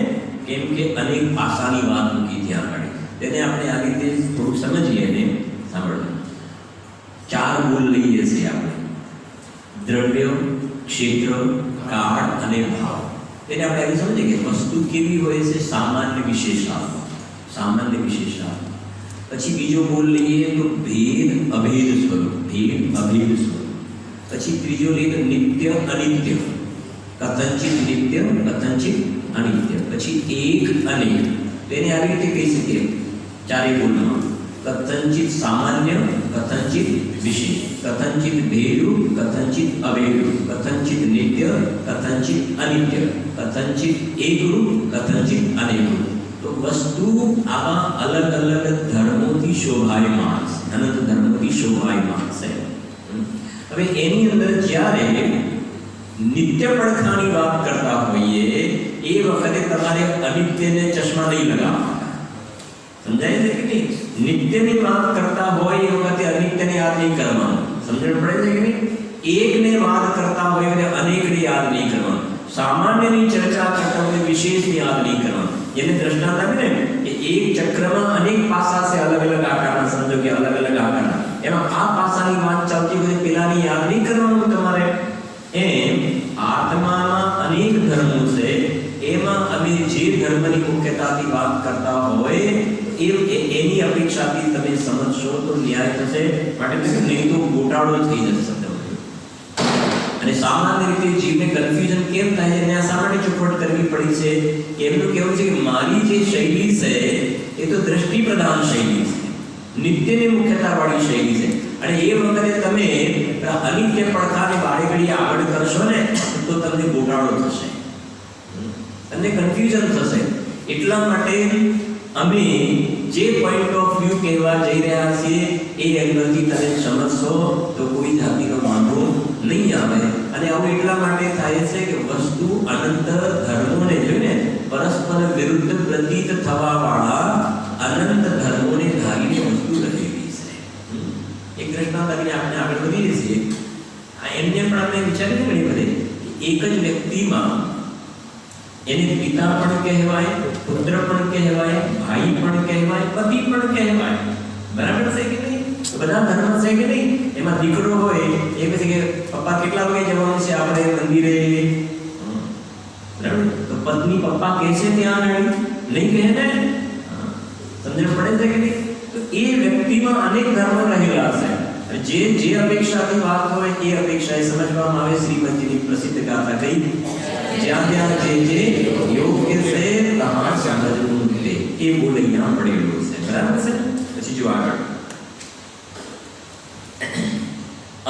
કેમ કે અનેક પાસાની વાત મૂકી ત્યાં આગળ, તેને આપણે આ રીતે થોડું સમજીએ ને. સાંભળો, 4 મૂળ લઈએ છીએ આપણે: દ્રવ્ય, ક્ષેત્ર, કાળ અને ભાવ. તેને આપણે આવી સમજીએ કે વસ્તુ કેવી હોય છે? સામાન્ય વિશેષાત્મક. सामान्य विशेषात्मा। પછી બીજો બોલ લઈએ તો ભેદ અભેદ સ્વરૂપ, ભેદ અભેદ સ્વરૂપ। પછી ત્રીજો લઈએ તો નિત્ય અનિત્ય, કથંચિત નિત્ય કથંચિત અનિત્ય। પછી એક અનેક, તેને આવી રીતે કહી શકીએ ચારે બોલમાં, કથંચિત સામાન્ય, કથંચિત વિશેષ, કથંચિત ભેદુ, કથંચિત અભેદુ, કથંચિત નિત્ય, કથંચિત અનિત્ય, કથંચિત એકરૂપ, કથંચિત અનેકરૂપ। तो वस्तु आवा अलग अलग धर्मों की शोभायमान, अनंत धर्मों की शोभायमान है। હવે એની અંદર જ્યારે નિત્ય પડખાની વાત કરતા હોઈએ એ વખતે તમારે અનિત્યને ચશ્મા નહીં લગાવવાના, સમજાય છે કે નહીં? નિત્યની વાત કરતા હોય એ વખતે અનિત્યને યાદ નહીં કરવાનું, સમજણ પડે છે કે નહીં? એકને વાત કરતા હોય એટલે અનેકને યાદ નહીં કરવાનું, સામાન્યની ચર્ચા કરતા હોય વિશેષને યાદ नहीं करवाना। यानी दृष्टांत है ने कि एक चक्र में अनेक पासा से अलग अलग आकार, समझो कि अलग अलग आकार एमा आ पासानी बात चलती હોય પેલાની યાદ નહીં કરવાનું તમારે। એમ આત્મામાં અનેક ધર્મો છે, એમાં અમે જે ધર્મની મુખ્યતાથી વાત કરતા હોય એની અપેક્ષાથી તમે સમજશો તો ન્યાય થશે, માટે નહીં તો ગોટાળો થઈ જશે। અને સામાન્ય રીતે જીવને કન્ફ્યુઝન કેમ થાય છે અને શા માટે ચોખવટ કરવી પડી છે? એમનું કહેવું છે કે મારી જે શૈલી છે એ તો દ્રષ્ટિ પ્રધાન શૈલી છે, નિત્યની મુખ્યતાવાળી શૈલી છે, અને એ વખતે તમે અનિત્ય પડખાને વારે ઘડી આગળ કરશો ને તો તમને ગોટાળો થશે, તમને કન્ફ્યુઝન થશે। એટલા માટે અમે જે પોઈન્ટ ઓફ વ્યૂ કહેવા જઈ રહ્યા છીએ એ એંગલથી તમે સમજશો તો કોઈ જાતિનો વાંધો નહીં આવે। અને આવું એટલા માટે થાય છે કે વસ્તુ અનંત ધર્મોને જોઈને પરસ્પર વિરુદ્ધ પ્રતીત થવાવાળા અનંત ધર્મોને ધારીને વસ્તુ રહેલી છે। એક દ્રષ્ટાંત આપીને આપણે આગળ વધીએ છીએ। એમને પણ આપણે વિચારીએ ઘણી બધી એક જ વ્યક્તિમાં એને પિતા પણ કહેવાય, પુત્ર પણ કહેવાય, ભાઈ પણ કહેવાય, પતિ પણ કહેવાય, બરાબર છે કે નહીં? બધા ધર્મ છે કે નહીં? એમાં દીકરો હોય એ કહે કે પપ્પા કેટલા વાગે જવાનું છે આપણે મંદિરે, બરાબર? તો પત્ની પપ્પા કહે છે ત્યાં નહીં કહે ને, સમજણ પડે છે કે નહીં? તો એ વ્યક્તિમાં અનેક ધર્મ રહેલા છે, જે જે અપેક્ષાની વાત હોય એ અપેક્ષાએ સમજવામાં આવે। શ્રીમદજીની પ્રસિદ્ધ ગાથા કઈ, જ્યાં જ્યાં જે યોગ્ય છે ત્યાં સમજવું તે, એ બોલ અહીંયા પડેલું છે, બરાબર છે? પછી જો આગળ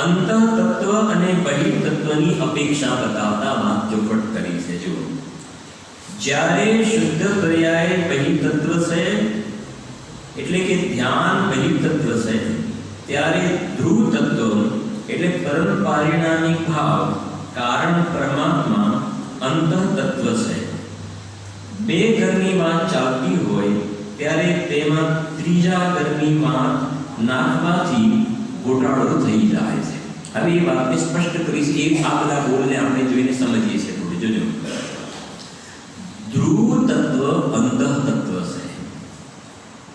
અંતઃ તત્વ અને બહિર તત્વની અપેક્ષા બતાવતા વાત ચોખવટ કરી છે। જો જ્યારે શુદ્ધ પર્યાય બહિર તત્વ છે એટલે કે ધ્યાન બહિર તત્વ છે, ત્યારે ધ્રુવ તત્વ એટલે પરમ પારિણામિક ભાવ કારણ પરમાત્મા અંતઃ તત્વ છે। બે ઘરની વાત ચાલતી હોય ત્યારે તેમાં ત્રીજા ઘરની વાત નાખવાથી ગોટાળો થઈ જાય છે। હવે એ વાતને સ્પષ્ટ કરીશ, એ આ બધા બોલને આપણે જોઈને સમજીએ છીએ થોડું જોજો। ધ્રુવ તત્વ અંતઃ તત્વ છે,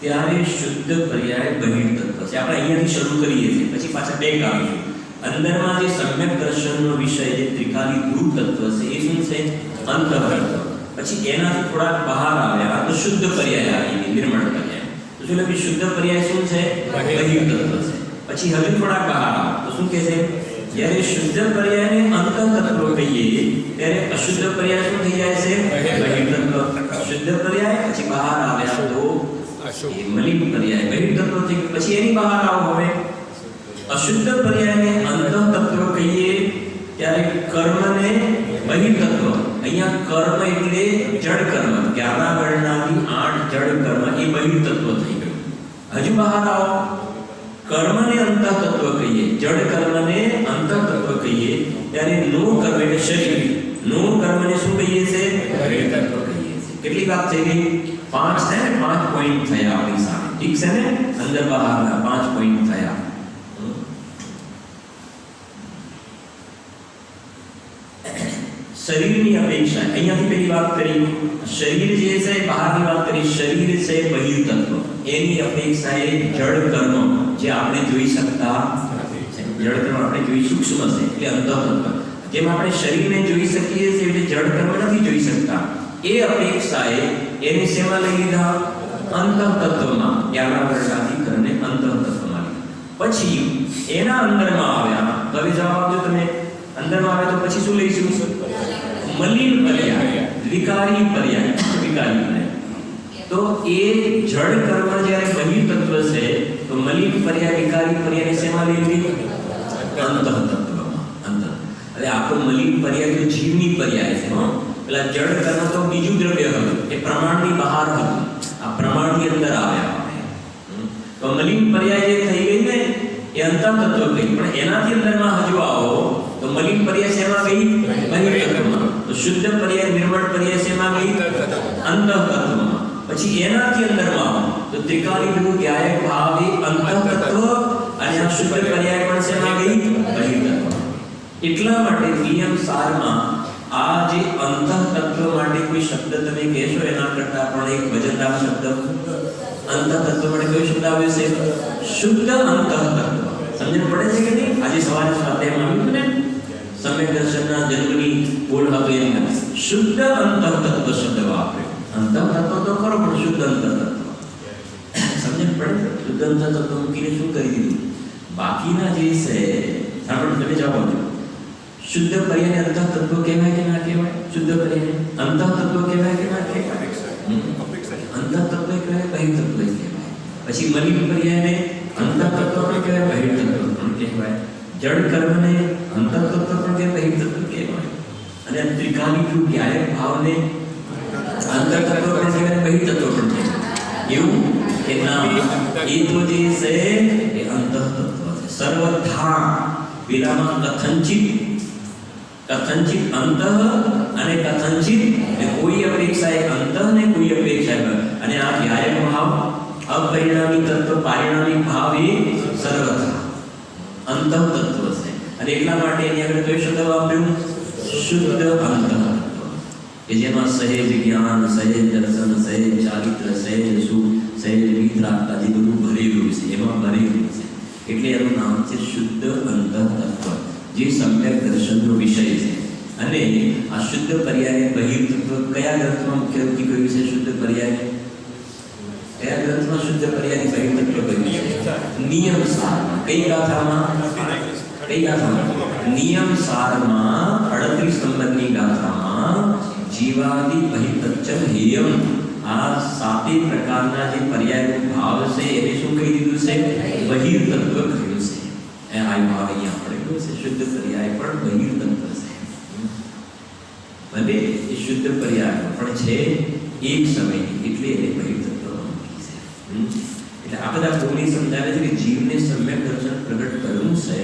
ત્યારે શુદ્ધ પર્યાય બહિર તત્વ છે। આપણે અહીંયાથી શરૂ કરીએ છીએ, પછી પાછા બે આવીશું। અંદરમાં જે સમ્યક દર્શનનો વિષય જે ત્રિકાલી ધ્રુવ તત્વ છે એ શું છે? અંતઃ તત્વ। પછી એનાથી થોડાક બહાર આવ્યા તો શુદ્ધ પર્યાય આવી, નિર્મળ પર્યાય। તો શું લખ્યું? શુદ્ધ પર્યાય શું છે? બહિર તત્વ છે। પછી હવે થોડાક બહાર આવે તો શું કહે છે? જ્યારે શુદ્ધ પર્યાયને અંતઃ તત્વ કહીએ ત્યારે અશુદ્ધ પર્યાય શું થઈ જાય છે? બહિર તત્વ। શુદ્ધ પર્યાય પછી બહાર આવ્યા તો મલિન પર્યાય બહિર તત્વ થઈ ગયું। પછી એની બહાર આવો, હવે અશુદ્ધ પર્યાયને અંતઃ તત્વ કહીએ ત્યારે કર્મને બહિર તત્વ। અહીંયા કર્મ એટલે જડ કર્મ, 11 વર્ણનાથી 8 જડ કર્મ, એ બહિર તત્વ થઈ ગયું। હજુ બહાર આવો, કર્મને અંતઃ તત્વ કહીએ, જડ કર્મને અંતઃ તત્વ કહીએ ત્યારે નો કર્મ એટલે શરીર, નો કર્મને શું કહીએ છે? બહિર તત્વ કહીએ છે। કેટલી વાત થઈ ગઈ? 5 છે ને, 5 પોઈન્ટ થયા આપણી સામે, ઠીક છે ને? અંદર બહારના 5 પોઈન્ટ થયા। શરીરની અપેક્ષા અહીંયાથી પેલી વાત કરી, શરીર જે છે બહારની વાત કરી, શરીર છે બહિર તત્વ, એની અપેક્ષા એ જડ કર્મ જે આપણે જોઈ શકતા નથી, જડ કર્મ આપણે જોઈ સૂક્ષ્મ છે એટલે અંતઃ તત્વ, જેમ આપણે શરીરને જોઈ શકીએ છીએ એટલે જડ કર્મ નથી જોઈ શકતા, એ અપેક્ષાએ એને શેમાં લઈ લીધા? અંતઃતત્વમાં યાના વર્ગાથી કરને અંતઃતત્વમાં પછી એના અંદરમાં આવ્યા. હવે જવાબ આપજો તમે. અંદરમાં આવે તો પછી શું લઈશું? મલિન પર્યાય, વિકારી પર્યાય, વિકારી પર્યાય. તો એ જળ કર્મ જ્યારે બહિર તત્વ છે તો મલિન પર્યાય, વિકારી પર્યાય શેમાં લઈ? અંતઃતત્વમાં. અંતઃ એટલે આખો મલિન પર્યાય તો જીવની પર્યાય છે. પેલા જળ કર્મ તો બીજું દ્રવ્ય હતું, એ પ્રમાણની બહાર હતું, આ પ્રમાણની અંદર આવ્યા. તો મલિન પર્યાય જે થઈ ગઈ ને એ અંતઃતત્વ ગઈ, પણ એનાથી અંદરમાં હજુ આવો તો મલિન પર્યાય શેમાં ગઈ? બહિર તત્વમાં. તો શુદ્ધ પર્યાય, નિર્મળ પર્યાય શેમાં ગઈ? અંતઃતત્વમાં. પછી એનાથી અંદરમાં આવો તો ત્રિકાલીનું જ્ઞાયક ભાવ એ અંતઃતત્વ અને આ શુદ્ધ પર્યાય પણ શેમાં ગઈ? બહિર તત્વ. એટલા માટે નિયમ સારમાં આ જે અંતઃતત્વ માટે કોઈ શબ્દ તમે કહેશો એના કરતા પણ એક વજનદાર શબ્દ અંતઃતત્વ માટે કયો શબ્દ આવ્યો છે? શુદ્ધ અંતઃતત્વ. સમજણ પડે છે કે નહીં? આજે સવારે સ્વાધ્યાયમાં આવ્યું ને સમ્યક દર્શનના જન્મની બોલ હતો એની શુદ્ધ અંતઃતત્વ શબ્દ વાપર્યો. અંતઃતત્વ તો ખરો પણ શુદ્ધ અંતઃતત્વ. સમજણ પડે? શુદ્ધ અંતઃતત્વ મૂકીને શું કરી દીધું? બાકીના જે છે સાંભળો, તમે જવાબ આપજો. શુદ્ધ પર્યાયને અંતઃતત્વ કહેવાય કે ના કહેવાય? શુદ્ધ પર્યાયને અંતઃતત્વ કહેવાય કે ના કહેવાય? અંતઃતત્વ કહેવાય, બહિર તત્વ કહેવાય. પછી મલિન પર્યાયને અંતઃતત્વ પણ કહેવાય, બહિર તત્વ પણ કહેવાય. જળ કર્મને અંતઃતત્વ પણ કહેવાય, બહિર તત્વ કહેવાય. અને ત્રિકાલીનું જ્ઞાયક ભાવને અંતઃતત્વ પણ કહેવાય, બહિર તત્વ પણ કહેવાય. એવું કે ના, એ તો જે છે એ અંતઃતત્વ છે. સર્વથા વિરામાં કથંચિત અંતઃ અને કથંચિત કોઈ અપેક્ષાએ અંતઃ ને કોઈ અપેક્ષાએ, અને આ જ્ઞાયક ભાવ અપરિણામી તત્વ પારિણામિક ભાવ એ સર્વથા અંતઃતત્વ છે. અને એટલા માટે એની આગળ કયો શબ્દ વાપર્યું? શુદ્ધ અંતઃતત્વ, કે જેમાં સહેજ જ્ઞાન, સહેજ દર્શન, સહેજ ચારિત્ર, સહેજ સુખ, સહેજ વિતરાગતા જે બધું ભરેલું છે, એમાં ભરેલું છે. એટલે એનું નામ છે શુદ્ધ અંતઃતત્વ, જે સમ્યક દર્શનનો વિષય છે. અને આ શુદ્ધ પર્યાય બહિર તત્વ કયા ગ્રંથમાં મુખ્ય રૂપથી કહ્યું છે? શુદ્ધ પર્યાય કયા ગ્રંથમાં શુદ્ધ પર્યાય બહિર તત્વ કહ્યું છે? નિયમ સારમાં. કઈ ગાથામાં? કઈ ગાથામાં? નિયમ સારમાં 38 નંબરની ગાથામાં જીવાદિ બહિતચ્છમ હેયમ, આ સાતે પ્રકારના જે પર્યાયનો ભાવ છે એને શું કહી દીધું છે? બહિર તત્વ કહ્યું છે. એ આ ભાવ અહીંયા પડેલો છે. શુદ્ધ પર્યાય પણ બહિર તત્વ છે. ભલે એ શુદ્ધ પર્યાય પણ છે એક સમયની, એટલે એને બહિર તત્વમાં મૂકી છે. એટલે આ બધા કોની સમજાવે છે કે જીવને સમ્યક દર્શન પ્રગટ કરવું છે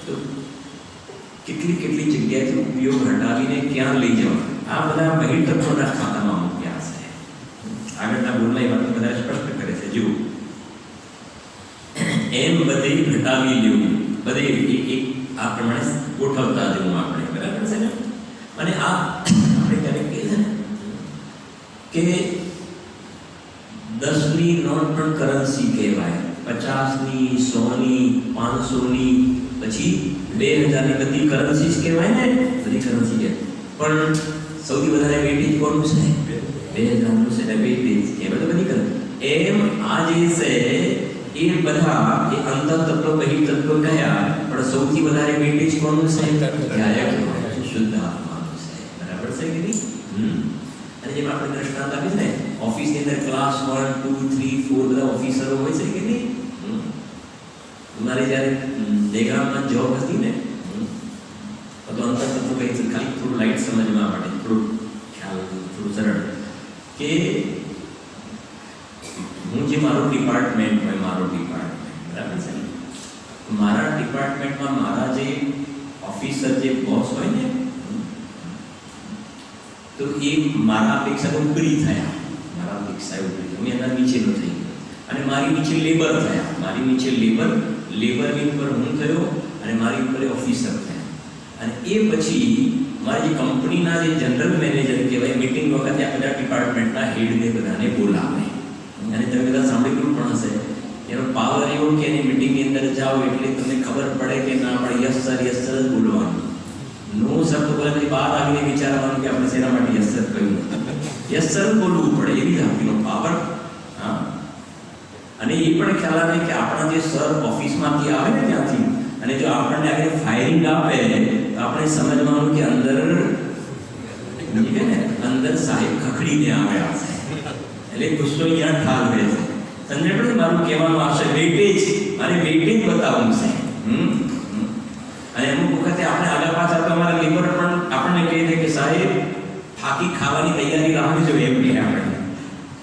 તો કેટલી કેટલી જગ્યાએથી ઉપયોગ હટાવીને ક્યાં લઈ જવા, આ બધા બહિર તત્વના ખાતામાં મૂક્યા છે. આગળના બોલના એ વાત બધા સ્પષ્ટ કરે છે. જુઓ, એમ બધે ઘટાવી લેવું, બધે એક આ પ્રમાણે ગોઠવતા જવું આપણે, બરાબર છે ને? અને આ આપણે ક્યારેક કહીએ છે ને કે 10ની નોટ પણ કરન્સી કહેવાય, 50ની, 100ની, 500ની, પછી 2000ની બધી કરન્સી કહેવાય ને, બધી કરન્સી છે. પણ સૌથી વધારે વેટેજ કોનું છે? 2000નું છે ને વેટેજ. એ બધી કરન્સી. એમ આ જે છે એ બધા એ અંતઃતત્વ બહિર તત્વ કયા, પણ સૌથી વધારે વેટેજ કોનું છે? શુદ્ધ આત્માનું છે. બરાબર છે કે નહીં? અને જેમ આપણે દ્રષ્ટાંત આપીએ ને, ઓફિસની અંદર ક્લાસ 1, 2, 3, 4 બધા ઓફિસરો હોય છે કે નહીં? તમારે જ્યારે ડેગ્રામમાં જોબ હતી ને તો અંતઃતત્વ કઈ છે, ખાલી થોડું લાઈટ સમજવા માટે, થોડું ખ્યાલ, થોડું સરળ, કે હું જે મારું ડિપાર્ટમેન્ટ હોય, બરાબર છે, મારા ડિપાર્ટમેન્ટમાં મારા જે ઓફિસર, જે બોસ હોય ને, તો એ મારા અપેક્ષા ઉપરી થયા, મારા અપેક્ષા ઉપરી, હું એના નીચેનો થઈ ગયો. અને મારી નીચે લેબર થયા, મારી નીચે લેબરની ઉપર હું થયો, અને મારી ઉપર ઓફિસર થયા. અને એ પછી મારી જે કંપનીના જે જનરલ મેનેજર કહેવાય, મીટિંગ વખતે આ બધા ડિપાર્ટમેન્ટના હેડને બધાને બોલાવે. અને તમે બધા સાંભળ્યું પણ હશે, એનો પાવર એવો કે એની મીટિંગની અંદર જાઓ એટલે તમને ખબર પડે કે ના પડે, યસ સર જ બોલવાનું. નો સર તો બોલે પછી બહાર આવીને વિચારવાનું કે આપણે શેના માટે યસ સર કહ્યું, યસ સર બોલવું પડે, એવી જાતનો પાવર. હા, અને એ પણ ખ્યાલ આવે કે આપણા જે સર ઓફિસમાંથી આવે ને ત્યાંથી અને જો આપણને આગળ ફાયરિંગ આપે તો આપણે સમજવાનું કે અંદર સાહેબ ખખડીને આવ્યા છે એટલે ગુસ્સો અહીંયા ઠાલવે છે. સમજે પડે મારું કહેવાનું આવશે વેઇટેજ, મારે વેઇટેજ બતાવવું છે. અને અમુક વખતે આપણે આગળ પાછળ તો અમારા લેબર પણ આપણને કહે છે કે સાહેબ ફાકી ખાવાની તૈયારી રાખવી જોઈએ એમ કહે આપણે.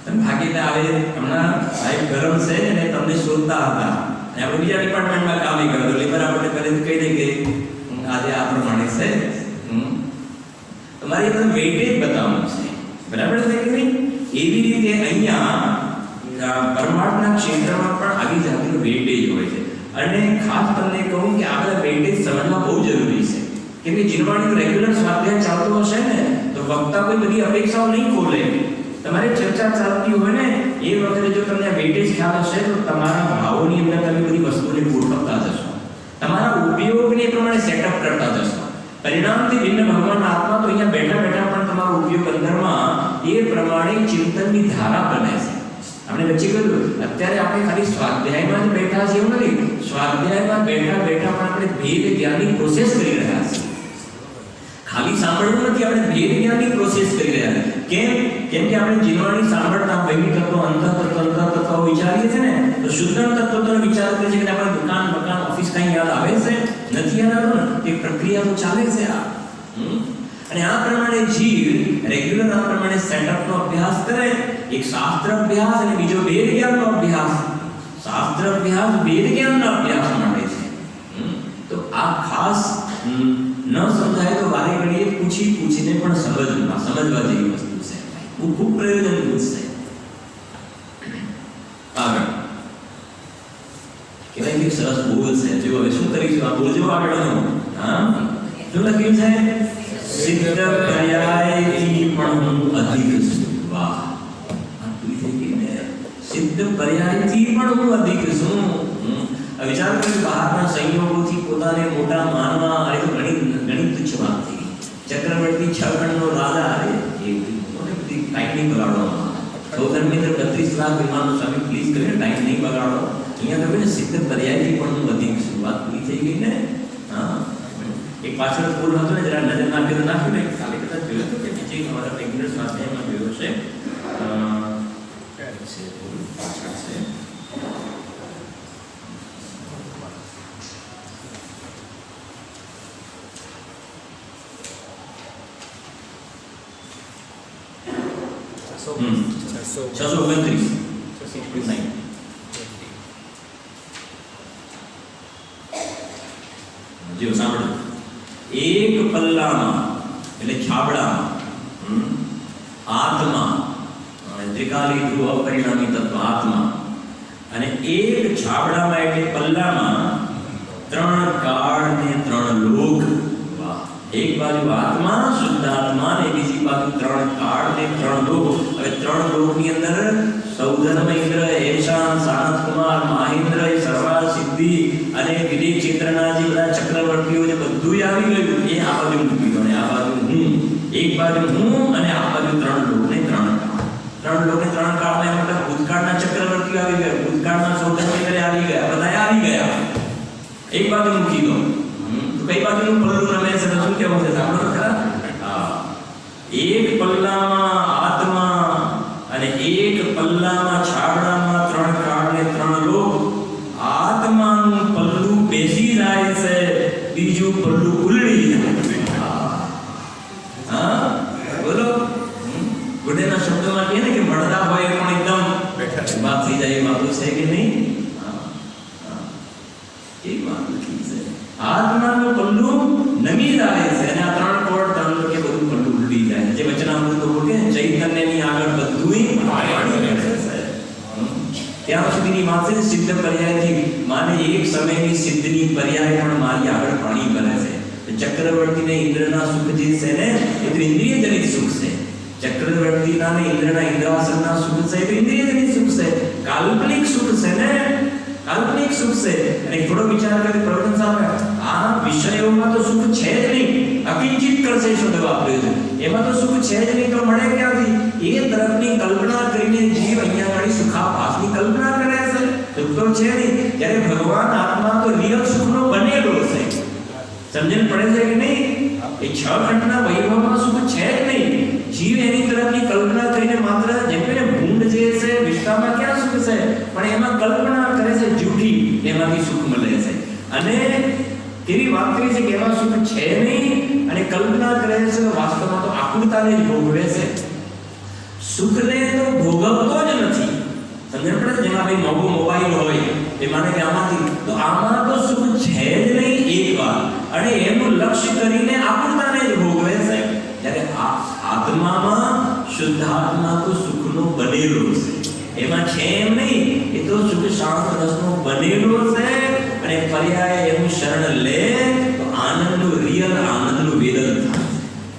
તમે ફાકીને આવે હમણાં સાહેબ ગરમ છે અને તમને શોધતા હતા અને આપણે બીજા ડિપાર્ટમેન્ટમાં કામ કર્યું તો લેબર આપણને કહી દે કે આજે આ પ્રમાણે છે. તમારે બધું વેઇટેજ બતાવવાનું છે. બરાબર છે કે નહીં? એવી રીતે અહીંયા પરમાર્થના ક્ષેત્રમાં પણ આવી જાતનું વેઇટેજ હોય છે. અને ખાસ તમને કહું કે આપણે વેઇટેજ સમજવા બહુ જરૂરી છે. કેમ કે જીનવાણીનું રેગ્યુલર સ્વાધ્યાય ચાલતો હશે ને તો વક્તા કોઈ બધી અપેક્ષાઓ નહીં ખોલે. તમારે ચર્ચા ચાલતી હોય ને એ વખતે જો તમને વેઇટેજ ખ્યાલ હશે તો તમારા ભાવોની અંદર તમે બધી વસ્તુઓને ગોઠવતા જશો, તમારા ઉપયોગને પ્રમાણે સેટઅપ કરતા જશો. પરિણામથી ભિન્ન ભગવાન આત્મા તો અહીંયા બેઠા બેઠા પણ તમારો ઉપયોગ અંદરમાં એ પ્રમાણે ચિંતનની ધારા બને છે. આપણે વચ્ચે કહ્યું અત્યારે આપણે ખાલી સ્વાધ્યાયમાં જ બેઠા છે એવું નથી. સ્વાધ્યાયમાં બેઠા બેઠા પણ આપણે ભેદ જ્ઞાનની પ્રોસેસ કરી રહ્યા છીએ. ખાલી સાંભળવું નથી, આપણે ભેદ જ્ઞાનની પ્રોસેસ કરી રહ્યા છીએ. કેમ કે આપણે જીવવાની સાંભળતા વૈમિક તત્વ, અંતર તત્વ વિચારીએ છીએ ને તો શુદ્ધ તત્વનો વિચાર કરીએ છીએ કે આપણે દુકાન મકાન ઓફિસ કઈ યાદ આવે છે? નથી યાદ આવતું ને. એ પ્રક્રિયા તો ચાલે છે આ. અને આ પ્રમાણે જીવ રેગ્યુલર આ પ્રમાણે સેટઅપનો અભ્યાસ કરે. એક શાસ્ત્ર અભ્યાસ અને બીજો વેદ જ્ઞાનનો અભ્યાસ. શાસ્ત્ર અભ્યાસ વેદ જ્ઞાનના અભ્યાસ માટે છે. તો આ ખાસ ન સમજાય તો વારે ઘડીએ પૂછીને પણ સમજવા જેવી વસ્તુ છે. ખૂબ પ્રયોજનભૂત છે. આગળ કહેવાય કે સરસ બોલ છે. જો હવે શું કરીશું? આ બોલજો આગળનો. શું લખ્યું છે? સિદ્ધ પર્યાયથી પણ હું અધિક છું. વાહ, સિદ્ધ પર્યાયથી પણ હું અધિક છું. વિચાર કર્યો બહારના સંયોગોથી પોતાને મોટા માનવા અરે તો ઘણી તુચ્છ વાત થઈ. ચક્રવર્તી 6 ખંડનો રાજા અરે એ બધી ટાઈમ નહીં બગાડો. ધર્મેન્દ્ર 32 લાખ વિમાનનો સ્વામી પ્લીઝ કરીને ટાઈમ નહીં બગાડો. અહીંયા તો સિદ્ધ પર્યાયથી પણ હું અધિક છું. વાત પૂરી થઈ ગઈ ને. હા, એક પાછળ પુલ હતો ને જરા નજર નાખ્યું ને કાલે કદાચ જોયું હતું કે બીજે અમારા રેગ્યુલર સ્વાધ્યાયમાં જોયો છે. પાછળ છે એક પલ્લામાં એટલે છાબડામાં આત્મા ત્રિકાલી ધ્રુવ અપરિણામી તત્વ આત્મા અને એક છાબડામાં એટલે પલ્લામાં 3 કાળ ને 3 લોક. વાહ, એક બાજુ આત્મા શુદ્ધ આત્મા ને બીજી બાજુ 3 કાળ ને 3 લોક. હવે 3 લોકની અંદર સૌધર્મ ઇન્દ્ર, એશાન, સાનત કુમાર, મહેન્દ્ર, સર્વા સિદ્ધિ અને વિદેહ ચિત્રના જે બધા ચક્રવર્તીઓ જે બધું આવી ગયું એ આ બાજુ મૂકી દો ને આ બાજુ હું. એક બાજુ હું અને આ બાજુ 3 લોક ને 3 કાળ. 3 લોક ને 3 કાળ માં મતલબ ભૂતકાળના ચક્રવર્તીઓ આવી ગયા, ભૂતકાળના સૌધર્મ ઇન્દ્ર આવી ગયા, બધા આવી ગયા. એક બાજુ મૂકી દો તો કઈ બાજુનું પલ્લું રમે છે તો શું કહેવું છે? સાંભળો ખરા. એક પલ્લામાં આત્મા અને એક પલ્લામાં છાબડામાં 3 કાળ ને 3 લોક. આત્માનું પલ્લું બેસી જાય છે, બીજું પલ્લું ઉલડી જાય. હા, બોલો. ગુડેના શબ્દોમાં કહે ને કે મળતા હોય પણ એકદમ વાત થઈ જાય. એ વાતું છે કે નહીં? એક વાત લખી છે. આત્માનું પલ્લું નમી જાય છે અને આ 3 કોડ 3 લોકે બધું પલ્લું ઉલડી જાય. જે વચનામૃતો બોલે ચૈતન્યની આગળ બધુંય પાણી રહે છે. ત્યાં સુધીની વાત છે સિદ્ધ પર્યાયથી માને એક સમયની સિદ્ધની પર્યાય પણ મારી આગળ પાણી ભરે છે. ચક્રવર્તીને ઇન્દ્રના સુખ જે છે ને એ તો ઇન્દ્રિય જનિત સુખ છે. ચક્રવર્તીના ને ઇન્દ્રના ઇન્દ્રાસનના સુખ છે એ તો ઇન્દ્રિય જનિત સુખ છે. કાલ્પનિક સુખ છે ને, કાલ્પનિક સુખ છે. અને થોડો વિચાર કરે પ્રવચન સામે આ વિષયોમાં તો સુખ છે જ નહીં. અકિંચિત કરશે શબ્દ વાપર્યો છે. એમાં તો સુખ છે જ નહીં તો મળે ક્યાંથી? એ તરફની કલ્પના કરીને જીવ અહીંયા આગળ સુખાભાસની કલ્પના કરે છે. તો છે નહીં. ત્યારે ભગવાન આત્મા તો રિયલ સુખનો બનેલો છે. સમજણ પડે છે કે નહીં? એ છ ખંડના વૈભવમાં સુખ છે જ નહીં. જીવ એની તરફની કલ્પના કરીને માત્ર જેમ કે ભૂંડ જે છે વિશ્વમાં ક્યાં સુખ છે, પણ એમાં કલ્પના કરે છે જૂઠી, એમાંથી સુખ મળે છે. અને કેવી વાત કરી છે કે એમાં સુખ છે નહીં અને કલ્પના કરે છે, વાસ્તવમાં તો આકુરતાને જ ભોગવે છે. સુખને તો ભોગવતો જ નથી. સમજણ પડે? જેમાં ભાઈ નવો મોબાઈલ હોય એ માને કે આમાંથી તો આમાં તો સુખ છે જ નહીં એક વાર, અને એનું લક્ષ્ય કરીને આકુરતાને જ ભોગવે છે. જ્યારે આત્મામાં શુદ્ધ આત્મા તો સુખનો બનેલો છે, એમાં છે એમ નહીં. એ તો સુખ શાંત રસનો બનેલો છે. અને પર્યાય એનું શરણ લે તો આનંદનું રિયલ આનંદનું વેદન થાય.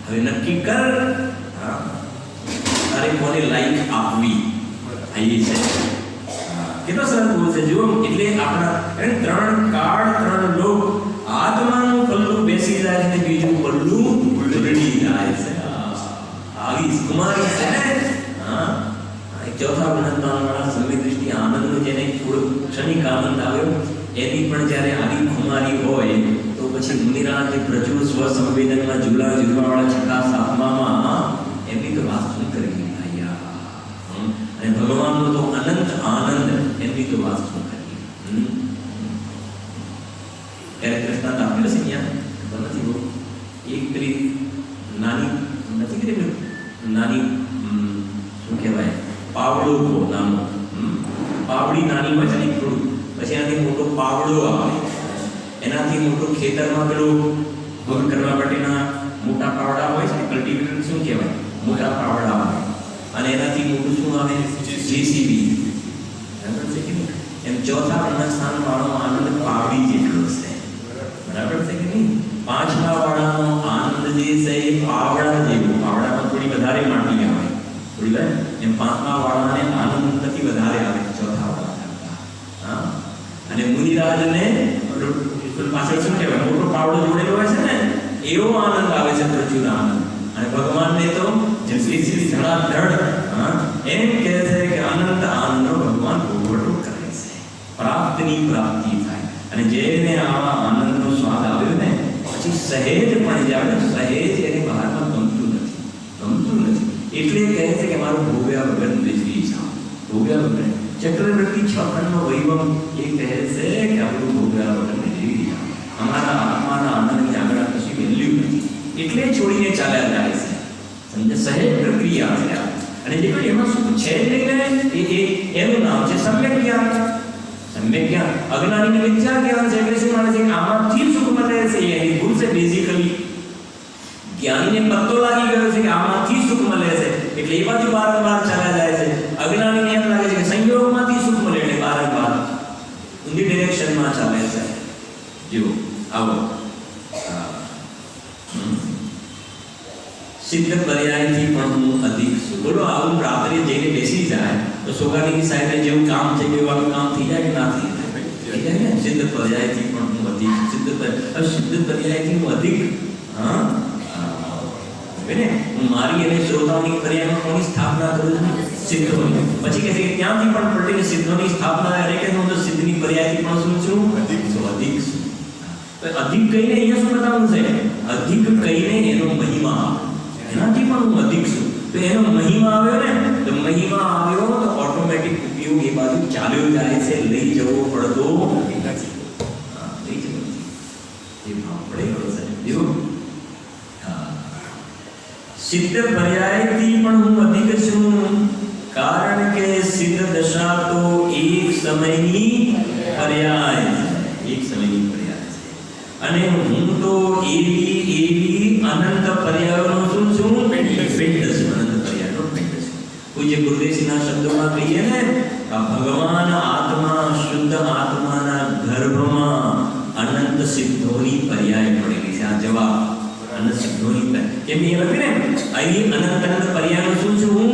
હવે નક્કી કર તારે કોને લાઈક આપવી. અહીં છે કેટલો સરસ બોલ છે જુઓ. એટલે આપણા ત્રણ કાળ ત્રણ લોક, આત્માનું પલ્લું બેસી જાય છે, બીજું પલ્લું ઉલટી જાય છે. આવી કુમારી છે ને. હા, ચોથા ગુણત્વવાળા સમય દૃષ્ટિ આનંદનો જેને થોડો ક્ષણિક આનંદ આવ્યો, એની પણ જ્યારે આવી કુમારી હોય તો પછી મુનિરાજ પ્રચુર સ્વસંવેદનમાં ઝૂલા ઝૂલવાવાળા છઠ્ઠા સાતમામાં એમની તો વાત શું કરવી. અને ભગવાનનો તો અનંત આનંદ, એમની તો વાત શું કરવી. ત્યારે કૃષ્ણ આપેલો છે ત્યાં નથી બહુ એક પેલી નાની નથી કરી નાની શું કહેવાય પાવડો નાનો પાવડી નાની હોય છે ને થોડું, પછી એનાથી મોટો પાવડો આવે, એનાથી મોટું ખેતરમાં પેલું ભોગ કરવા માટેના મોટા પાવડા હોય છે, કલ્ટિવેટર શું કહેવાય મોટા પાવડા આવે, અને એનાથી મોટું શું આવે જેસીબી. બરાબર છે કે નહીં? એમ ચોથા અન્નસ્થાન વાળો આનંદ પાવડી જેટલો છે. બરાબર છે કે નહીં? પાંચમા વાળાનો આનંદ જે છે એ પાવડા જેવો, પાવડામાં થોડી વધારે માટી આવે થોડી વાર, એમ પાંચમા વાળાને આનંદ નથી વધારે આવે ચોથા વાળા કરતા. હા, અને મુનિરાજને પાછળ શું કહેવાય મોટો પાવડો જોડેલો હોય છે ને એવો આનંદ આવે છે, પ્રચુર આનંદ. અને ભગવાનને તો જેમ સીધી ધડાધડ એમ કહે છે કે અનંત આનંદનો ભગવાન ભોગવટો કરે છે, પ્રાપ્તિની પ્રાપ્તિ થાય. અને જેને આવા આનંદનો સ્વાદ આવ્યો ને પછી સહેજ પણ જાણે સહેજ એને બહારમાં ગમતું નથી. એટલે કહે છે કે મારું ભોગ્યા વગર બેસી જાઓ. ભોગ્યા વગર ચક્રવર્તી છ ખંડનો વૈભવ એ કહે છે કે આપણું ભોગ્યા વગર બેસી જાઓ. અમારા આત્માના આનંદની આગળ કશું વેલ્યુ નથી, એટલે છોડીને ચાલ્યા જાય છે. સમજે? સહેજ પ્રક્રિયા છે. અને જે કોઈ એમાં સુખ છે નહીં ને એ એનું નામ છે સમ્યક જ્ઞાન. સમ્યક જ્ઞાન અજ્ઞાનીને મિથ્યા જ્ઞાન છે. એટલે શું માને છે કે આમાંથી સુખ મળે છે, એની ભૂલ છે બેઝિકલી. જ્ઞાનીને પત્તો લાગી ગયો છે કે આમાંથી સુખ મળે છે, એટલે એ બાજુ વારંવાર ચાલ્યા જાય છે. અજ્ઞાનીને એમ લાગે છે કે સંયોગમાંથી સુખ મળે, એટલે વારંવાર ઊંધી ડિરેક્શનમાં ચાલે છે. જો આવો સિદ્ધ પર્યાયથી પણ હું અધિક છું. બોલો આવું રાત્રે જઈને બેસી જાય તો સોગાની સાહેબે જેવું કામ છે એવું કામ થઈ જાય કે ના થઈ જાય? સિદ્ધ પર્યાયથી પણ હું અધિક. સિદ્ધ પર્યાયથી હું અધિક. હા, હું મારી અને શ્રોતાઓની પર્યાયમાં કોની સ્થાપના કરું છું? સિદ્ધોની. પછી કહે છે કે ત્યાંથી પણ પલટીને સિદ્ધોની સ્થાપના કરે કે હું તો સિદ્ધની પર્યાયથી પણ શું છું? અધિક છું. તો અધિક કહીને અહીંયા શું બતાવવું છે? અધિક કહીને એનો મહિમા, એનાથી પણ હું અધિક છું. તો એનો મહિમા આવ્યો ને, તો મહિમા આવ્યો તો ઓટોમેટિક ઉપયોગ એ બાજુ ચાલ્યો જાય છે. લઈ જવો પડતો નથી. લઈ જવો એ ભાવ પડેલો છે. જો સિદ્ધ પર્યાયથી પણ હું અધિક છું, કારણ કે સિદ્ધ દશા તો એક સમયની પર્યાય છે. એક સમયની પર્યાય છે. અને હું તો એવી અનંત પર્યાયોનો શું છું? પિંડ છું. અનંત પર્યાયનો પિંડ છું. પૂજ્ય ગુરુદેવજીના શબ્દોમાં કહીએ ને, ભગવાન આત્મા શુદ્ધ આત્માના ગર્ભમાં અનંત સિદ્ધોની પર્યાય પડેલી છે. આ જવાબ અનંત સિદ્ધોની કેમ એ લખે ને અહીં અનંત પર્યાયનો શું છું? હું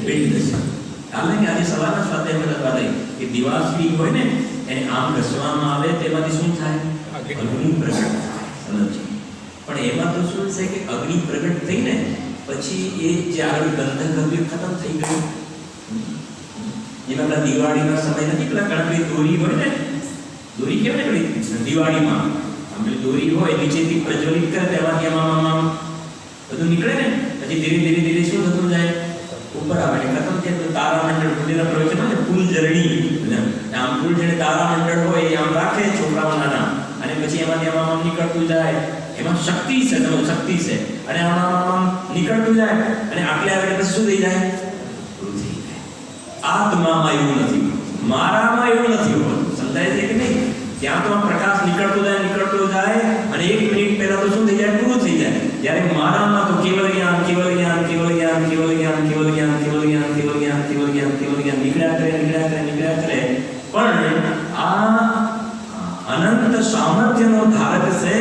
પિંડ છું. કારણ કે આજે સવારના સ્વાધ્યાય લખવા દઈ કે દિવાસળી હોય ને એને આમ ઘસવામાં આવે તેમાંથી શું થાય? અગ્નિ પ્રગટ થાય. પણ એમાં તો શું છે કે અગ્નિ પ્રગટ થઈને પછી એ જે આગળ ગંધક હતું ખતમ થઈ ગયું. જેમ આપણા દિવાળીના સમય નથી પેલા કણકની દોરી હોય ને, દોરી કેમ ને પેલી દિવાળીમાં આમ પેલી દોરી હોય નીચેથી પ્રજ્વલિત કરે તેમાંથી આમ બધું નીકળે ને, પછી ધીરે ધીરે ધીરે શું થતું જાય ઉપર આવે એટલે ખતમ થાય. તો તારામંડળ બુદ્ધિના પ્રવચન હોય ને ફૂલ જરણી, આમ ફૂલ જણે તારામંડળ હોય એ આમ રાખે છોકરાઓ નાના, અને પછી એમાંથી આમ નીકળતું જાય. એમાં શક્તિ છે, તમે શક્તિ છે, અને આમ નીકળતું જાય અને આટલે આવે એટલે શું થઈ જાય? પૂરું થઈ જાય. આત્મામાં એવું નથી, મારામાં એવું નથી હોતું. સમજાય છે કે નહીં? ત્યાં તો આમ પ્રકાશ નીકળતો જાય અને 1 મિનિટ પહેલા તો શું થઈ જાય? પૂરું થઈ જાય. જ્યારે મારામાં તો કેવલ જ્ઞાન કેવલ જ્ઞાન કેવલ જ્ઞાન કેવલ જ્ઞાન કેવલ જ્ઞાન કેવલ જ્ઞાન કેવલ જ્ઞાન કેવલ જ્ઞાન કેવલ જ્ઞાન નીકળ્યા કરે. પણ આ અનંત સામર્થ્યનો ધારક છે,